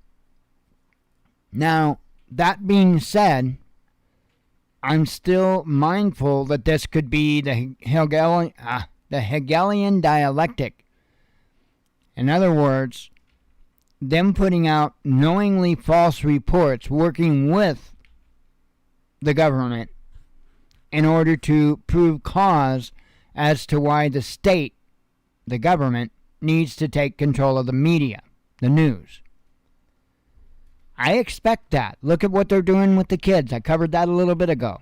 Now, that being said, I'm still mindful that this could be the Hegelian dialectic. In other words, them putting out knowingly false reports, working with the government in order to prove cause as to why the state, the government, needs to take control of the media, the news. I expect that. Look at what they're doing with the kids. I covered that a little bit ago.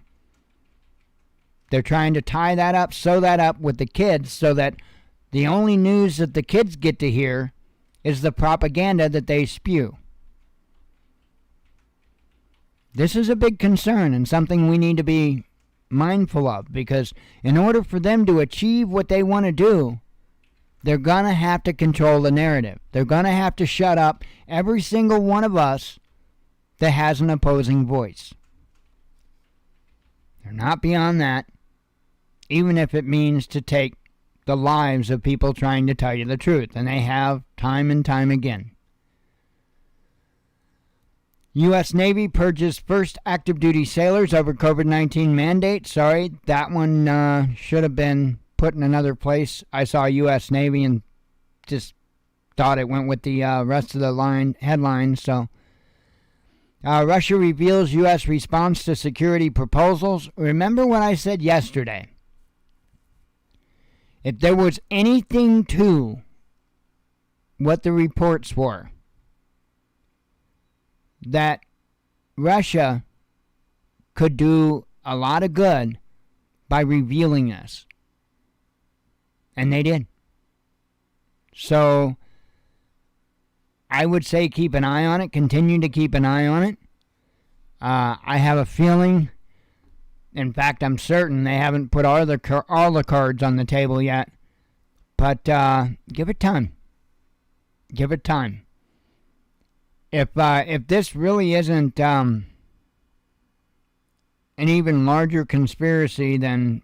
They're trying to tie that up, sew that up with the kids so that the only news that the kids get to hear is the propaganda that they spew. This is a big concern and something we need to be mindful of, because in order for them to achieve what they want to do, they're going to have to control the narrative. They're going to have to shut up every single one of us that has an opposing voice. They're not beyond that, even if it means to take the lives of people trying to tell you the truth, and they have time and time again. U.S. Navy purges first active duty sailors over COVID-19 mandate. Sorry, that one should have been put in another place. I saw U.S. Navy and just thought it went with the rest of the headlines. So, Russia reveals U.S. response to security proposals. Remember what I said yesterday. If there was anything to what the reports were, that Russia could do a lot of good by revealing this. And they did. So I would say keep an eye on it. Continue to keep an eye on it. I have a feeling, in fact, I'm certain they haven't put all the cards on the table yet. But give it time. Give it time. If this really isn't an even larger conspiracy than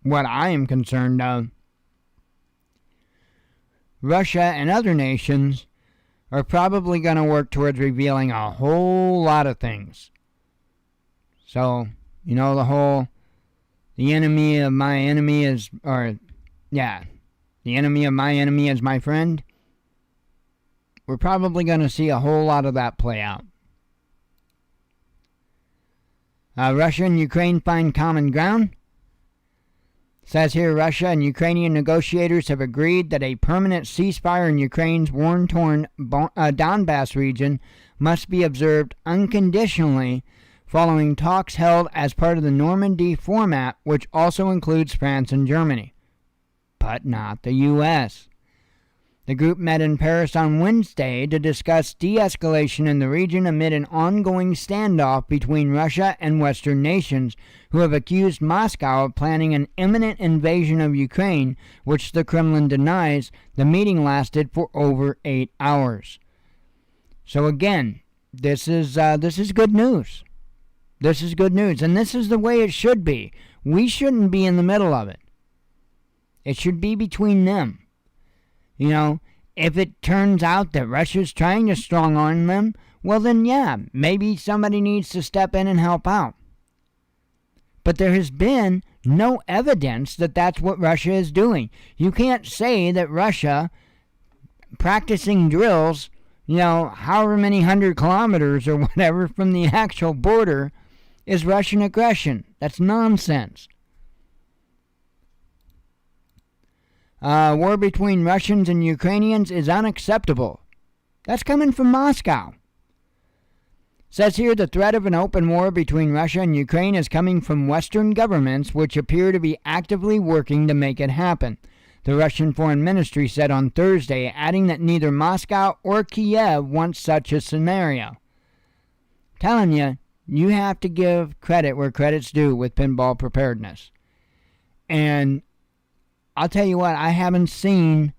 what I am concerned of, Russia and other nations are probably going to work towards revealing a whole lot of things. So, you know, the enemy of my enemy is, the enemy of my enemy is my friend. We're probably going to see a whole lot of that play out. Russia and Ukraine find common ground. Says here, Russia and Ukrainian negotiators have agreed that a permanent ceasefire in Ukraine's war-torn Donbass region must be observed unconditionally following talks held as part of the Normandy format, which also includes France and Germany, but not the U.S. The group met in Paris on Wednesday to discuss de-escalation in the region amid an ongoing standoff between Russia and Western nations who have accused Moscow of planning an imminent invasion of Ukraine, which the Kremlin denies. The meeting lasted for over 8 hours. So again, this is good news. This is good news, and this is the way it should be. We shouldn't be in the middle of it. It should be between them. You know, if it turns out that Russia's trying to strong-arm them, well then yeah, maybe somebody needs to step in and help out. But there has been no evidence that that's what Russia is doing. You can't say that Russia, practicing drills, you know, however many 100 kilometers or whatever from the actual border, is Russian aggression. That's nonsense. War between Russians and Ukrainians is unacceptable. That's coming from Moscow. Says here the threat of an open war between Russia and Ukraine is coming from Western governments which appear to be actively working to make it happen, the Russian Foreign Ministry said on Thursday, adding that neither Moscow or Kiev wants such a scenario. Telling you, you have to give credit where credit's due with pinball preparedness. And I'll tell you what, I haven't seen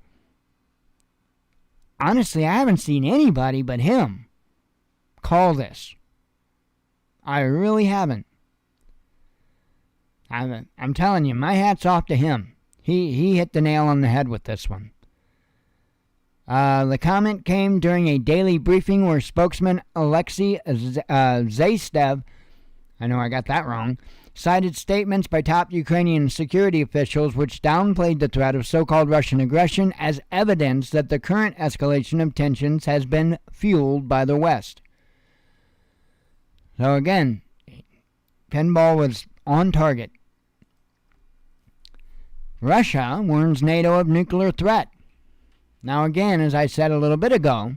anybody but him call this. I really haven't. I'm telling you, my hat's off to him. He hit the nail on the head with this one. The comment came during a daily briefing where spokesman Alexei Zaystev, I know I got that wrong, cited statements by top Ukrainian security officials which downplayed the threat of so-called Russian aggression as evidence that the current escalation of tensions has been fueled by the West. So again, pinball was on target. Russia warns NATO of nuclear threat. Now again, as I said a little bit ago,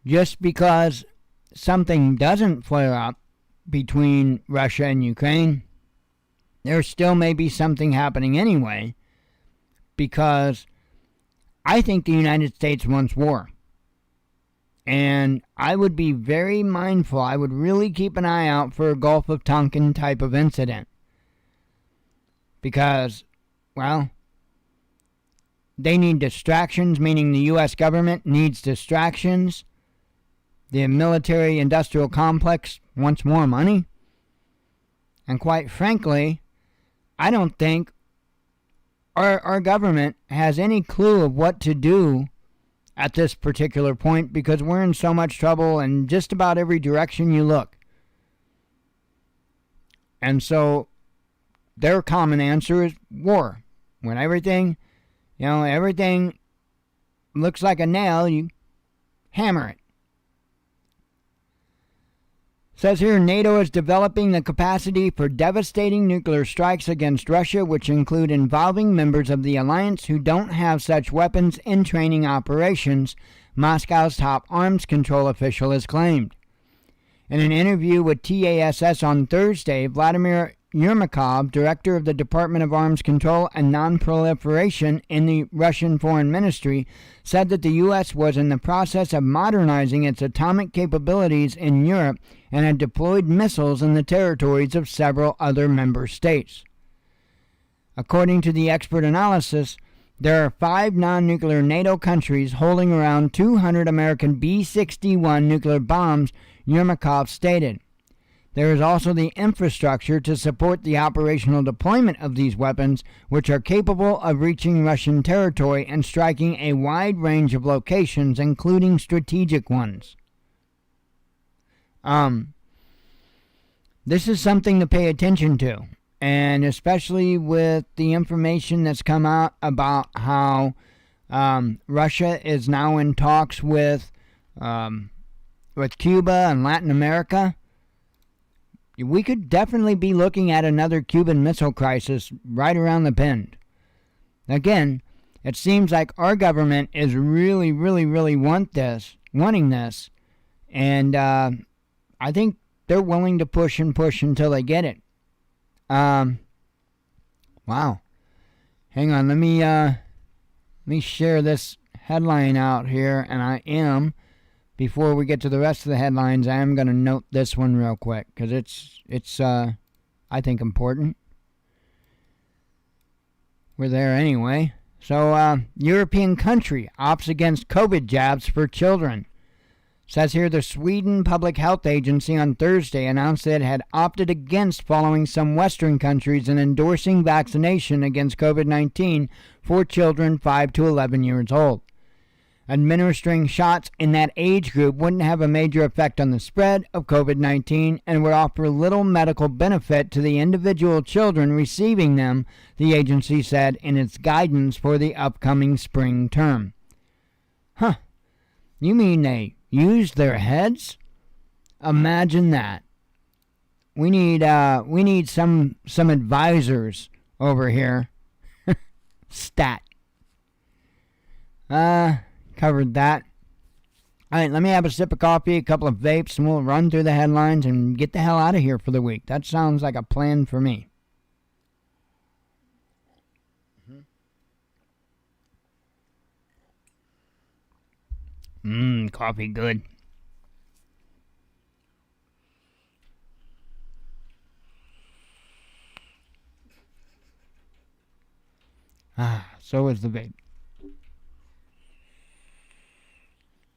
just because something doesn't flare up between Russia and Ukraine, there still may be something happening anyway, because I think the United States wants war. And I would be very mindful. I would really keep an eye out for a Gulf of Tonkin type of incident. Because, well, they need distractions, meaning the U.S. government needs distractions. The military-industrial complex wants more money. And quite frankly, I don't think our government has any clue of what to do at this particular point, because we're in so much trouble in just about every direction you look. And so their common answer is war. When everything looks like a nail, you hammer it. Says here, NATO is developing the capacity for devastating nuclear strikes against Russia, which include involving members of the alliance who don't have such weapons in training operations, Moscow's top arms control official has claimed. In an interview with TASS on Thursday, Vladimir Yermakov, director of the Department of Arms Control and Non-Proliferation in the Russian Foreign Ministry, said that the U.S. was in the process of modernizing its atomic capabilities in Europe and had deployed missiles in the territories of several other member states. According to the expert analysis, there are 5 non-nuclear NATO countries holding around 200 American B-61 nuclear bombs, Yermakov stated. There is also the infrastructure to support the operational deployment of these weapons, which are capable of reaching Russian territory and striking a wide range of locations, including strategic ones. This is something to pay attention to, and especially with the information that's come out about how Russia is now in talks with Cuba and Latin America. We could definitely be looking at another Cuban Missile Crisis right around the bend. Again, it seems like our government is really wanting this, and I think they're willing to push and push until they get it. Wow. Hang on, let me share this headline out here, and before we get to the rest of the headlines, I am going to note this one real quick, because it's I think, important. We're there anyway. So, European country opts against COVID jabs for children. Says here the Sweden Public Health Agency on Thursday announced that it had opted against following some Western countries in endorsing vaccination against COVID-19 for children 5 to 11 years old. Administering shots in that age group wouldn't have a major effect on the spread of COVID-19 and would offer little medical benefit to the individual children receiving them, the agency said in its guidance for the upcoming spring term. Huh. You mean they used their heads? Imagine that. We need some advisors over here Stat. Covered that. All right, let me have a sip of coffee, a couple of vapes, and we'll run through the headlines and get the hell out of here for the week. That sounds like a plan for me. Coffee good. So is the vape.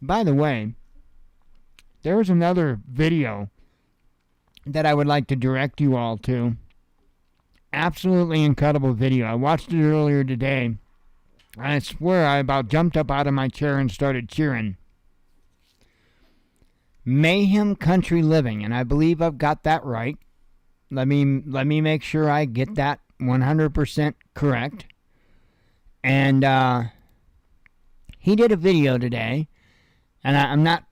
By the way, there's another video that I would like to direct you all to. Absolutely incredible video. I watched it earlier today. I swear I about jumped up out of my chair and started cheering. Mayhem Country Living, and I believe I've got that right. Let me make sure I get that 100% correct. And he did a video today, and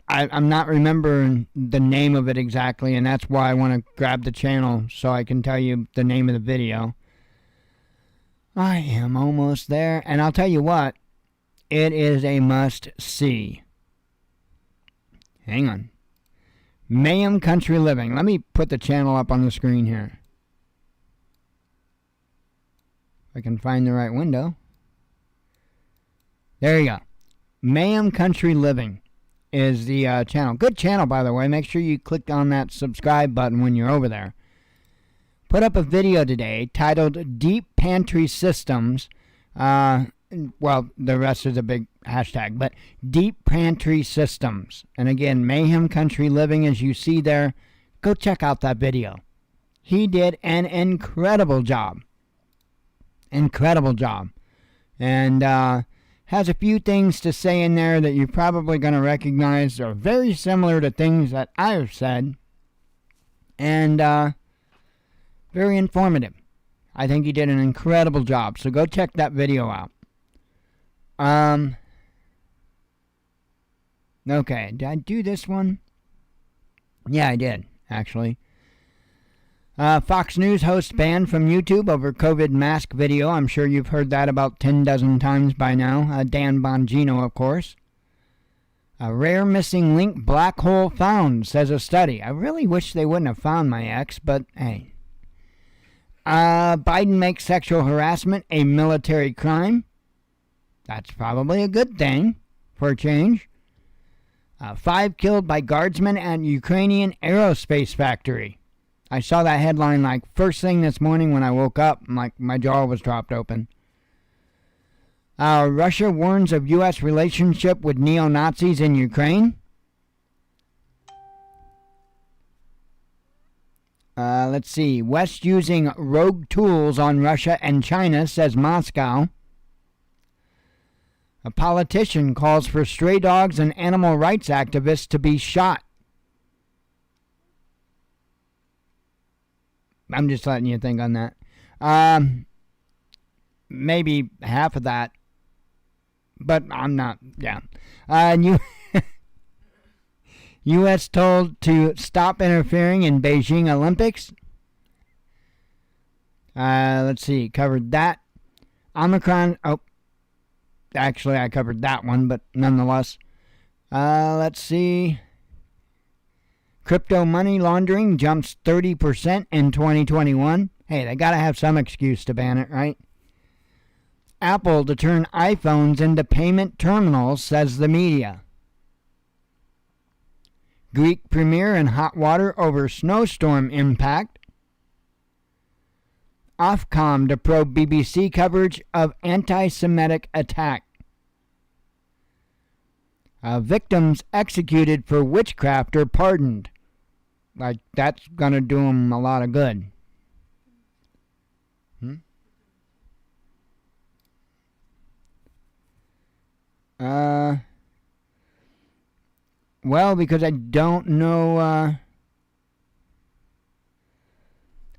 I'm not remembering the name of it exactly, and that's why I want to grab the channel so I can tell you the name of the video. I am almost there, and I'll tell you what, it is a must-see. Hang on. Mayhem Country Living. Let me put the channel up on the screen here. If I can find the right window. There you go. Mayhem Country Living is the channel. Good channel, by the way. Make sure you click on that subscribe button when you're over there. Put up a video today titled Deep Pantry Systems. Well, the rest is a big hashtag, but Deep Pantry Systems. And again, Mayhem Country Living, as you see there. Go check out that video. He did an incredible job. Incredible job. And has a few things to say in there that you're probably going to recognize are very similar to things that I've said. And very informative. I think he did an incredible job. So go check that video out. Okay, did I do this one? Yeah, I did, actually. Fox News host banned from YouTube over COVID mask video. I'm sure you've heard that about 10 dozen times by now. Dan Bongino, of course. A rare missing link black hole found, says a study. I really wish they wouldn't have found my ex, but hey. Biden makes sexual harassment a military crime. That's probably a good thing for a change. 5 killed by guardsmen at Ukrainian aerospace factory. I saw that headline like first thing this morning when I woke up. Like my jaw was dropped open. Russia warns of U.S. relationship with neo-Nazis in Ukraine. Let's see. West using rogue tools on Russia and China, says Moscow. A politician calls for stray dogs and animal rights activists to be shot. I'm just letting you think on that. Maybe half of that. But I'm not. Yeah. U.S. told to stop interfering in Beijing Olympics. Let's see. Covered that. Omicron. Oh. Actually, I covered that one, but nonetheless. Let's see. Crypto money laundering jumps 30% in 2021. Hey, they got to have some excuse to ban it, right? Apple to turn iPhones into payment terminals, says the media. Greek premier in hot water over snowstorm impact. Ofcom to probe BBC coverage of anti-Semitic attack. Victims executed for witchcraft are pardoned. Like, that's going to do them a lot of good. Well, because I don't know,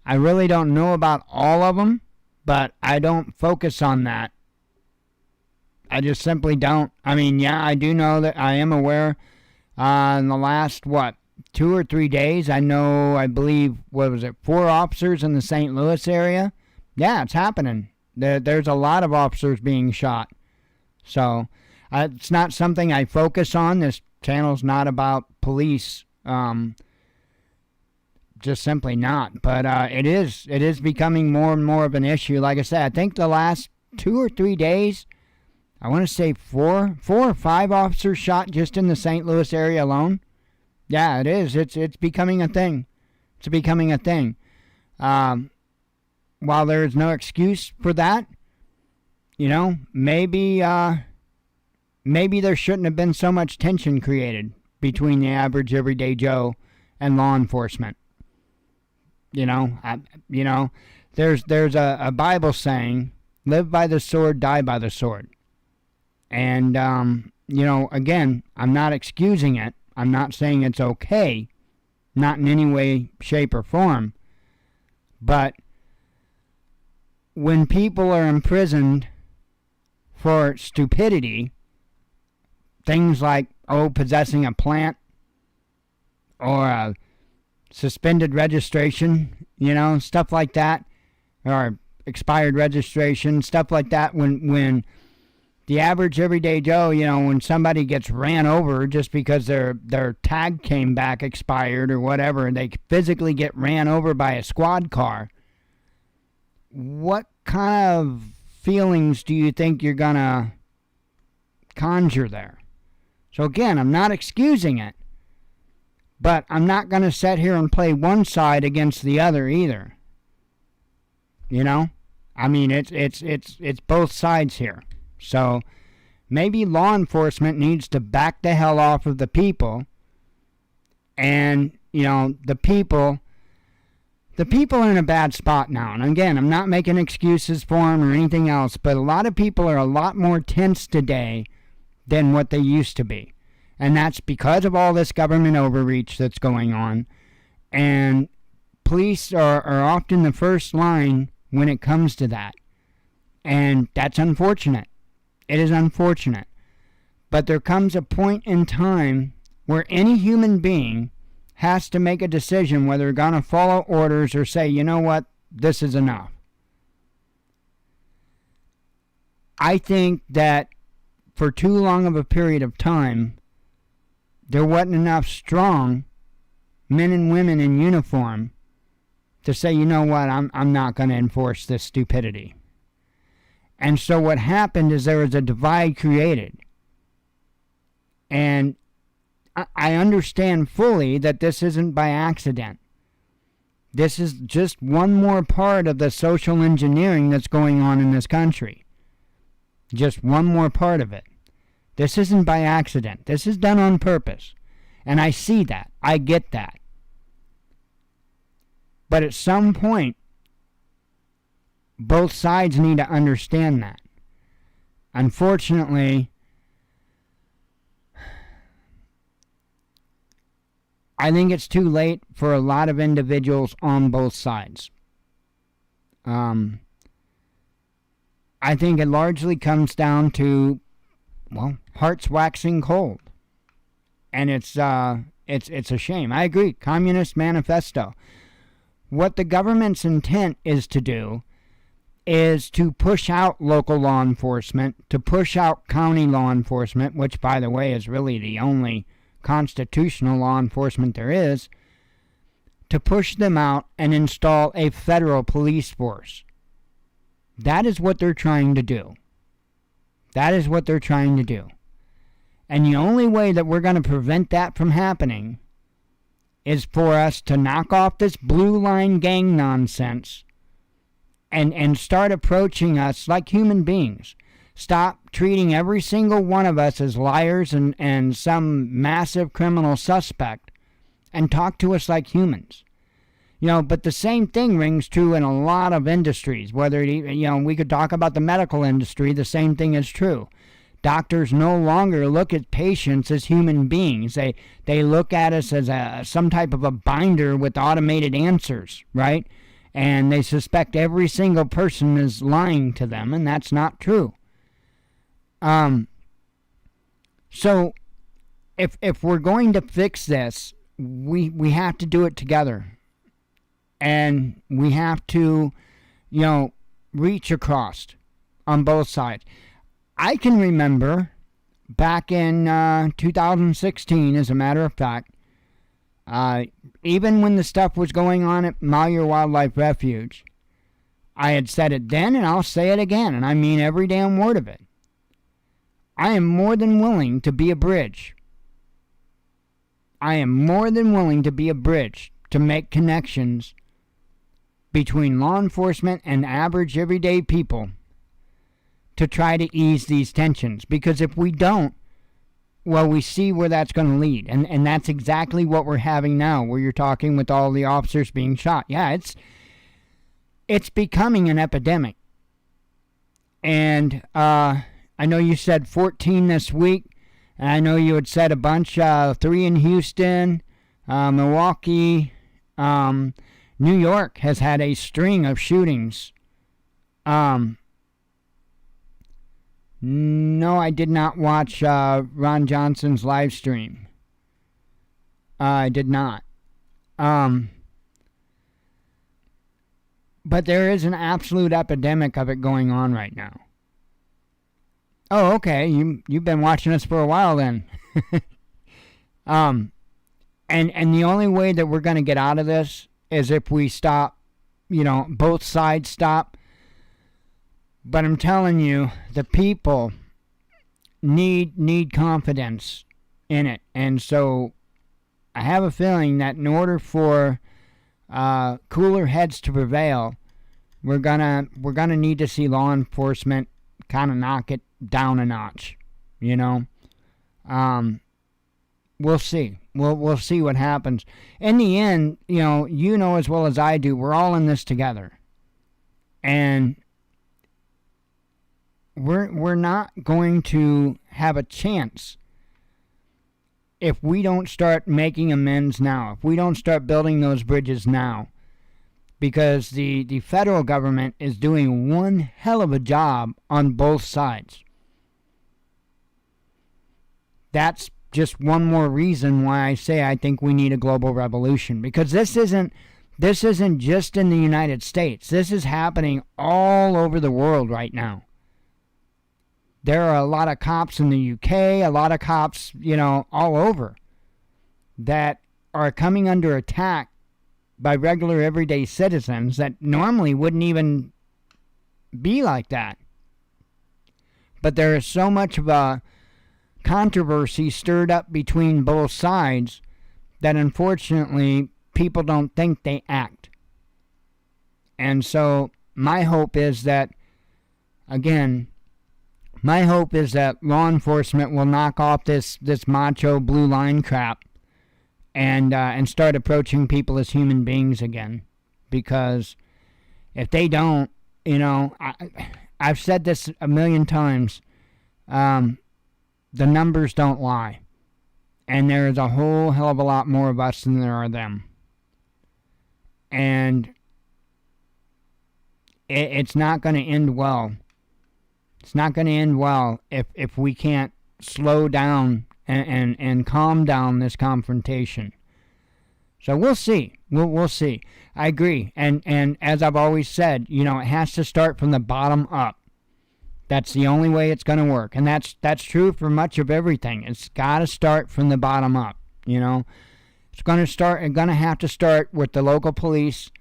I really don't know about all of them, but I don't focus on that. I just simply don't. I mean, yeah, I do know that I am aware in the last, 2 or 3 days, I believe, 4 officers in the St. Louis area. Yeah, it's happening. There's a lot of officers being shot. So it's not something I focus on. This channel's not about police. Just simply not. But it is becoming more and more of an issue. Like I said, I think the last 2 or 3 days, I want to say four or five officers shot just in the St. Louis area alone. Yeah, it is. It's becoming a thing. It's becoming a thing. While there is no excuse for that, maybe there shouldn't have been so much tension created between the average everyday Joe and law enforcement. There's a Bible saying, live by the sword, die by the sword. And, again, I'm not excusing it. I'm not saying it's okay, not in any way, shape, or form. But when people are imprisoned for stupidity, things like, possessing a plant or a suspended registration, stuff like that, or expired registration, stuff like that, when the average everyday Joe, when somebody gets ran over just because their tag came back expired or whatever, and they physically get ran over by a squad car, what kind of feelings do you think you're gonna conjure there? So again, I'm not excusing it, but I'm not gonna sit here and play one side against the other either. I mean, it's both sides here. So maybe law enforcement needs to back the hell off of the people, and the people are in a bad spot now. And again, I'm not making excuses for them or anything else, but a lot of people are a lot more tense today than what they used to be. And that's because of all this government overreach that's going on. And police are often the first line when it comes to that. And that's unfortunate. It is unfortunate. But there comes a point in time where any human being has to make a decision whether they're going to follow orders or say, you know what, this is enough. I think that for too long of a period of time, there wasn't enough strong men and women in uniform to say, you know what, I'm not going to enforce this stupidity. And so what happened is there was a divide created. And I understand fully that this isn't by accident. This is just one more part of the social engineering that's going on in this country. Just one more part of it. This isn't by accident. This is done on purpose. And I see that. I get that. But at some point, both sides need to understand that. Unfortunately, I think it's too late for a lot of individuals on both sides. I think it largely comes down to, hearts waxing cold. And it's a shame. I agree. Communist Manifesto. What the government's intent is to do is to push out local law enforcement, to push out county law enforcement, which, by the way, is really the only constitutional law enforcement there is, to push them out and install a federal police force. That is what they're trying to do. That is what they're trying to do. And the only way that we're going to prevent that from happening is for us to knock off this blue line gang nonsense and start approaching us like human beings. Stop treating every single one of us as liars and some massive criminal suspect, and talk to us like humans. But the same thing rings true in a lot of industries. Whether, we could talk about the medical industry, the same thing is true. Doctors no longer look at patients as human beings. They look at us as some type of a binder with automated answers, right? And they suspect every single person is lying to them, and that's not true. So if we're going to fix this, we have to do it together. And we have to, reach across on both sides. I can remember back in 2016, as a matter of fact, even when the stuff was going on at Malheur Wildlife Refuge, I had said it then and I'll say it again, and I mean every damn word of it. I am more than willing to be a bridge. I am more than willing to be a bridge to make connections between law enforcement and average everyday people to try to ease these tensions. Because if we don't, well, we see where that's going to lead. And that's exactly what we're having now, where you're talking with all the officers being shot. Yeah, it's becoming an epidemic. And I know you said 14 this week. And I know you had said a bunch, 3 in Houston, Milwaukee, New York has had a string of shootings. No, I did not watch Ron Johnson's live stream. I did not. But there is an absolute epidemic of it going on right now. Oh, okay. You've been watching us for a while then. And the only way that we're going to get out of this is if we stop, both sides stop. But I'm telling you, the people need confidence in it. And so I have a feeling that in order for cooler heads to prevail, we're gonna need to see law enforcement kind of knock it down a notch. We'll see. We'll see what happens. In the end, you know as well as I do, we're all in this together. And we're not going to have a chance if we don't start making amends now, if we don't start building those bridges now, because the federal government is doing one hell of a job on both sides. That's just one more reason why I say I think we need a global revolution, because this isn't just in the United States. This is happening all over the world right now. There are a lot of cops in the UK, a lot of cops, all over, that are coming under attack by regular everyday citizens that normally wouldn't even be like that. But there is so much of a controversy stirred up between both sides that unfortunately people don't think, they act. And so my hope is that, again, law enforcement will knock off this macho blue line crap and start approaching people as human beings again. Because if they don't, I've said this a million times, the numbers don't lie. And there is a whole hell of a lot more of us than there are them. And it's not going to end well. It's not going to end well if we can't slow down and calm down this confrontation. So we'll see. We'll see. I agree. And as I've always said, it has to start from the bottom up. That's the only way it's going to work. And that's true for much of everything. It's got to start from the bottom up. It's going to have to start with the local police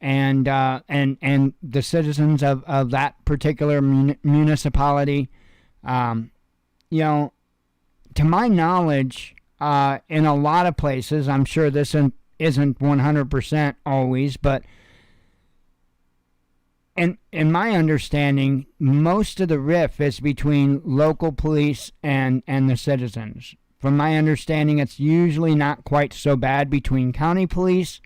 and the citizens of that particular municipality. To my knowledge, in a lot of places, I'm sure this isn't 100% always, but in my understanding, most of the rift is between local police and the citizens. From my understanding, it's usually not quite so bad between county police.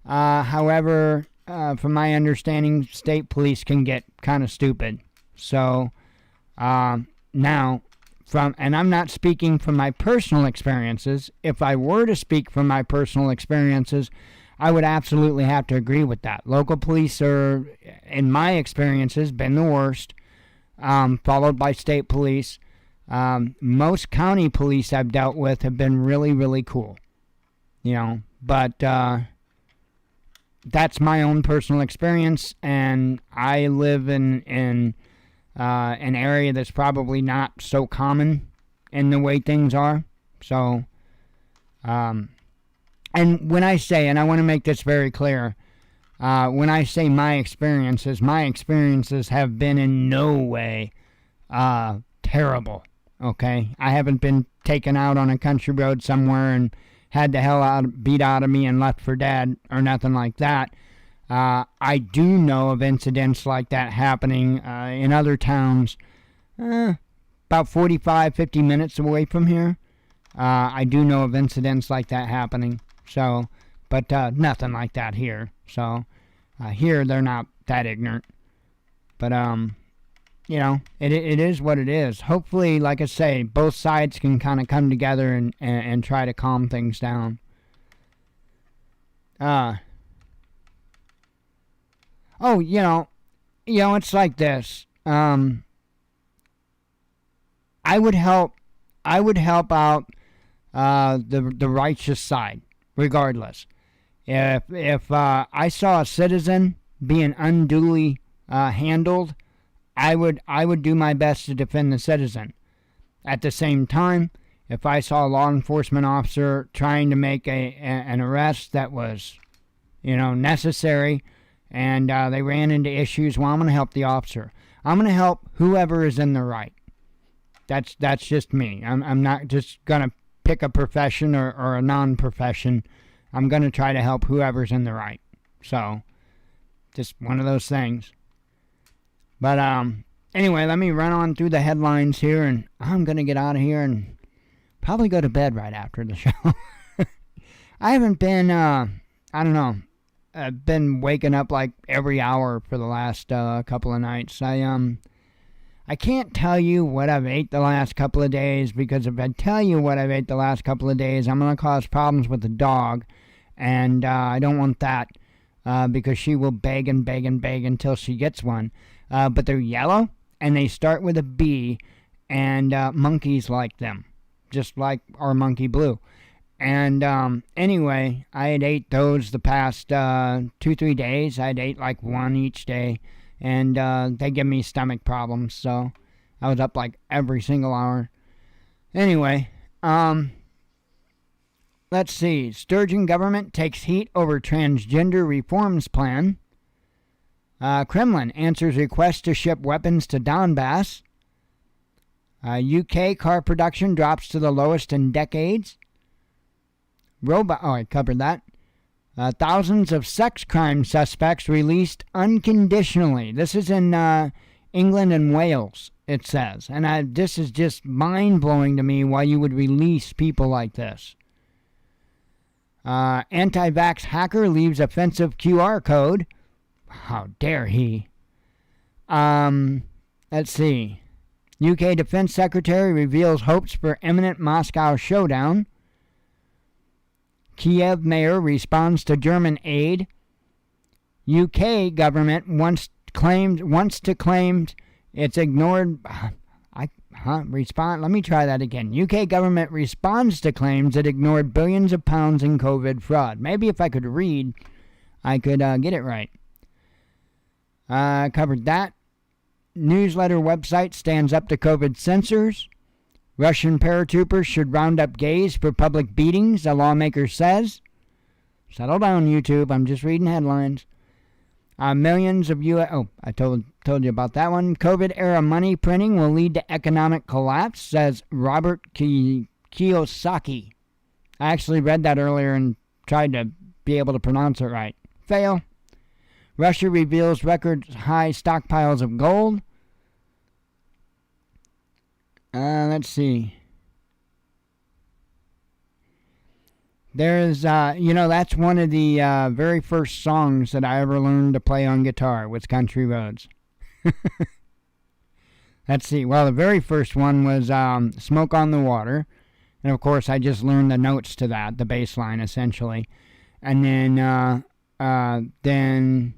However, from my understanding, state police can get kind of stupid. So, now, and I'm not speaking from my personal experiences. If I were to speak from my personal experiences, I would absolutely have to agree with that. Local police are, in my experiences, been the worst, followed by state police. Most county police I've dealt with have been really, really cool. But that's my own personal experience, and I live in an area that's probably not so common in the way things are. So, and when I say, and I want to make this very clear, when I say my experiences have been in no way terrible. Okay, I haven't been taken out on a country road somewhere and had the hell beat out of me and left for dead or nothing like that. I do know of incidents like that happening in other towns about 45, 50 minutes away from here. I do know of incidents like that happening. So, but nothing like that here. So, here they're not that ignorant. But, you know, it is what it is. Hopefully, like I say, both sides can kind of come together and try to calm things down. Oh, you know, it's like this. I would help out the righteous side, regardless. If I saw a citizen being unduly handled, I would do my best to defend the citizen. At the same time, if I saw a law enforcement officer trying to make an arrest that was, necessary, and they ran into issues, well, I'm going to help the officer. I'm going to help whoever is in the right. That's just me. I'm not just going to pick a profession or a non-profession. I'm going to try to help whoever's in the right. So, just one of those things. But anyway, let me run on through the headlines here, and I'm going to get out of here and probably go to bed right after the show. I haven't been, I've been waking up like every hour for the last couple of nights. I can't tell you what I've ate the last couple of days, because if I tell you what I've ate the last couple of days, I'm going to cause problems with the dog, and I don't want that because she will beg and beg and beg until she gets one. But they're yellow, and they start with a B, and monkeys like them, just like our monkey Blue. And anyway, I had ate those the past 2-3 days. I'd ate like one each day, and they give me stomach problems, so I was up like every single hour. Anyway, let's see. Sturgeon government takes heat over transgender reforms plan. Kremlin answers request to ship weapons to Donbass. UK car production drops to the lowest in decades. I covered that. Thousands of sex crime suspects released unconditionally. This is in England and Wales, it says. And this is just mind-blowing to me why you would release people like this. Anti-vax hacker leaves offensive QR code. How dare he? Let's see. UK Defense Secretary reveals hopes for imminent Moscow showdown. Kiev mayor responds to German aid. UK government wants to claim it's ignored. Let me try that again. UK government responds to claims it ignored billions of pounds in COVID fraud. Maybe if I could read, I could get it right. Covered that. Newsletter website stands up to COVID censors. Russian paratroopers should round up gays for public beatings, a lawmaker says. Settle down, YouTube. I'm just reading headlines. Millions of U.S. Oh, I told you about that one. COVID-era money printing will lead to economic collapse, says Robert Kiyosaki. I actually read that earlier and tried to be able to pronounce it right. Fail. Russia reveals record high stockpiles of gold. Let's see. There's, that's one of the very first songs that I ever learned to play on guitar was Country Roads. Let's see. Well, the very first one was Smoke on the Water. And, of course, I just learned the notes to that, the bass line, essentially. And then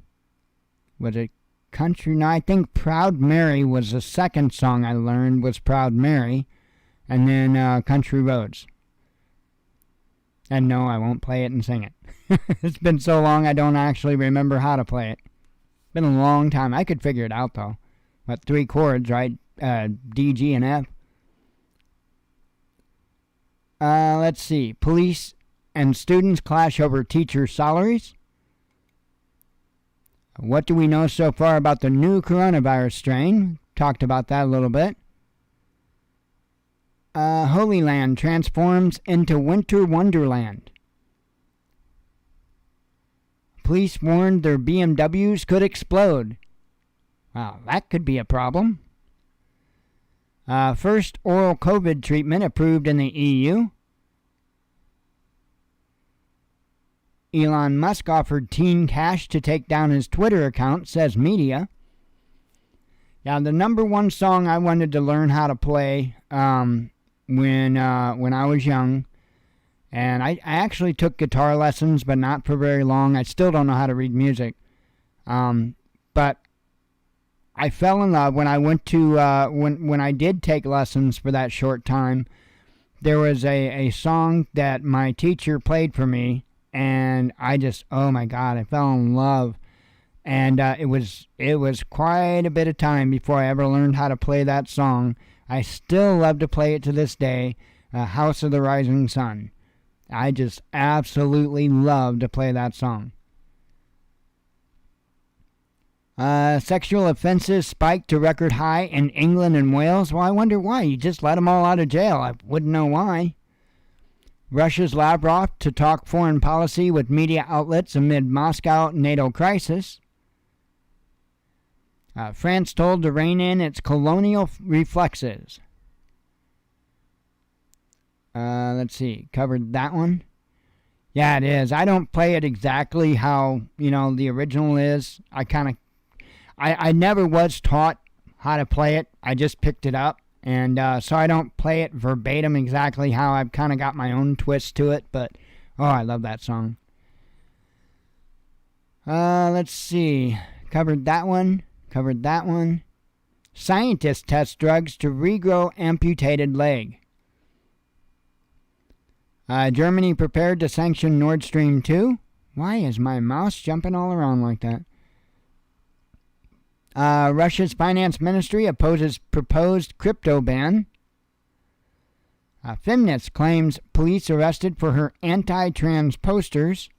was it Country? No, I think Proud Mary was the second song I learned was Proud Mary. And then Country Roads. And no, I won't play it and sing it. It's been so long I don't actually remember how to play it. Been a long time. I could figure it out though. What, 3 chords, right? D, G, and F. Let's see. Police and students clash over teacher salaries. What do we know so far about the new coronavirus strain? Talked about that a little bit. Holy Land transforms into winter wonderland. Police warned their BMWs could explode. Wow, that could be a problem. First oral COVID treatment approved in the EU. Elon Musk offered teen cash to take down his Twitter account, says media. Yeah, the number one song I wanted to learn how to play when I was young, and I actually took guitar lessons, but not for very long. I still don't know how to read music, but I fell in love when I went to when I did take lessons for that short time. There was a song that my teacher played for me, and I just, oh my God, I fell in love. And it was quite a bit of time before I ever learned how to play that song. I still love to play it to this day, House of the Rising Sun. I just absolutely love to play that song. Sexual offenses spiked to record high in England and Wales. Well, I wonder why. You just let them all out of jail. I wouldn't know why. Russia's Lavrov to talk foreign policy with media outlets amid Moscow NATO crisis. France told to rein in its colonial reflexes. Let's see. Covered that one. Yeah, it is. I don't play it exactly how, the original is. I never was taught how to play it. I just picked it up. And so I don't play it verbatim exactly how. I've kind of got my own twist to it. But, I love that song. Let's see. Covered that one. Scientists test drugs to regrow amputated leg. Germany prepared to sanction Nord Stream 2. Why is my mouse jumping all around like that? Russia's finance ministry opposes proposed crypto ban. Feminist claims police arrested for her anti-trans posters.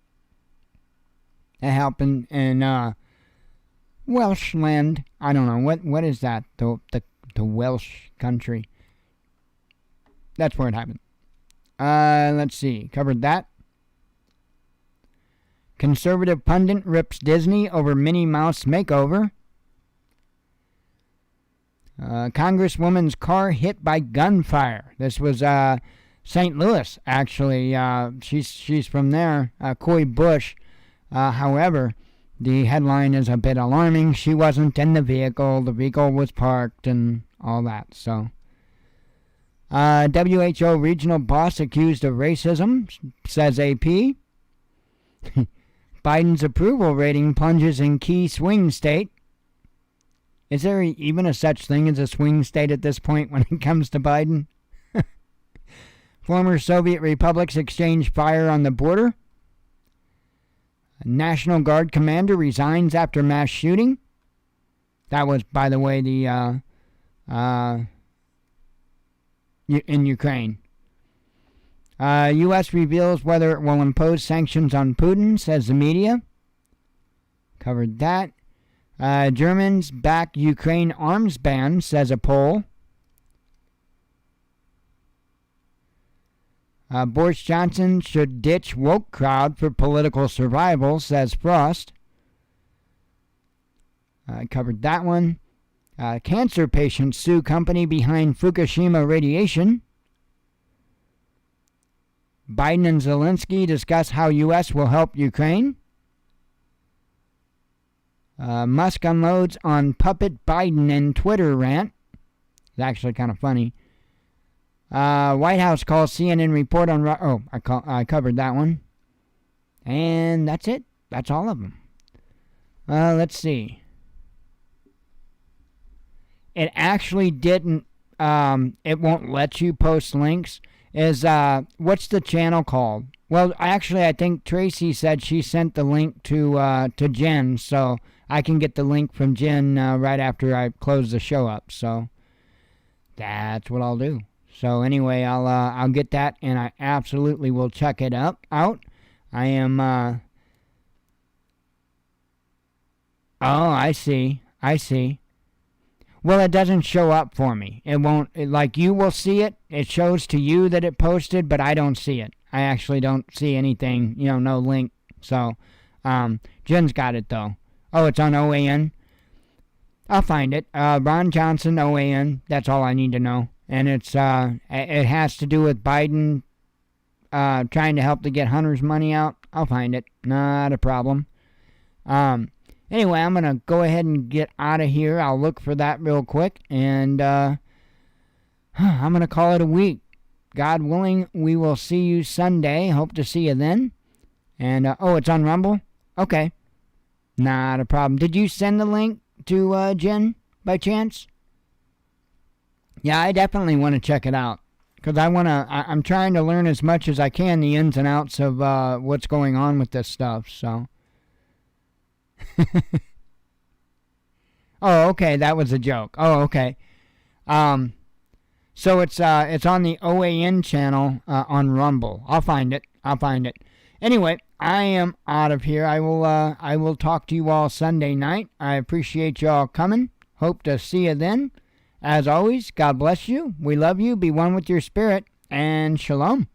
That happened in Welshland. I don't know. What is that? The Welsh country. That's where it happened. Let's see. Covered that. Conservative pundit rips Disney over Minnie Mouse makeover. Congresswoman's car hit by gunfire. This was St. Louis, actually. She's from there, Coy Bush. However, the headline is a bit alarming. She wasn't in the vehicle. The vehicle was parked and all that. So, WHO regional boss accused of racism, says AP. Biden's approval rating plunges in key swing state. Is there even a such thing as a swing state at this point when it comes to Biden? Former Soviet republics exchange fire on the border. National Guard commander resigns after mass shooting. That was, by the way, the in Ukraine. U.S. reveals whether it will impose sanctions on Putin, says the media. Covered that. Germans back Ukraine arms ban, says a poll. Boris Johnson should ditch woke crowd for political survival, says Frost. Covered that one. Cancer patients sue company behind Fukushima radiation. Biden and Zelensky discuss how U.S. will help Ukraine. Musk unloads on puppet Biden in Twitter rant. It's actually kind of funny. White House calls CNN report on... I covered that one. And that's it. That's all of them. Let's see. It actually didn't... it won't let you post links. is what's the channel called? Well, actually, I think Tracy said she sent the link to Jen, so I can get the link from Jen right after I close the show up. So that's what I'll do. So anyway, I'll get that, and I absolutely will check it out. I am. Oh, I see. Well, it doesn't show up for me. It won't. Like you will see it. It shows to you that it posted, but I don't see it. I actually don't see anything. No link. So, Jen's got it though. Oh, it's on OAN. I'll find it. Ron Johnson, OAN. That's all I need to know. And it has to do with Biden trying to help to get Hunter's money out. I'll find it. Not a problem. Anyway, I'm going to go ahead and get out of here. I'll look for that real quick. And I'm going to call it a week. God willing, we will see you Sunday. Hope to see you then. And, it's on Rumble? Okay. Not a problem. Did you send the link to Jen by chance? Yeah, I definitely want to check it out. Because I'm trying to learn as much as I can the ins and outs of what's going on with this stuff, so. Oh, okay, that was a joke. Oh, okay. So it's on the OAN channel on Rumble. I'll find it. Anyway, I am out of here. I will talk to you all Sunday night. I appreciate you all coming. Hope to see you then. As always, God bless you. We love you. Be one with your spirit. And shalom.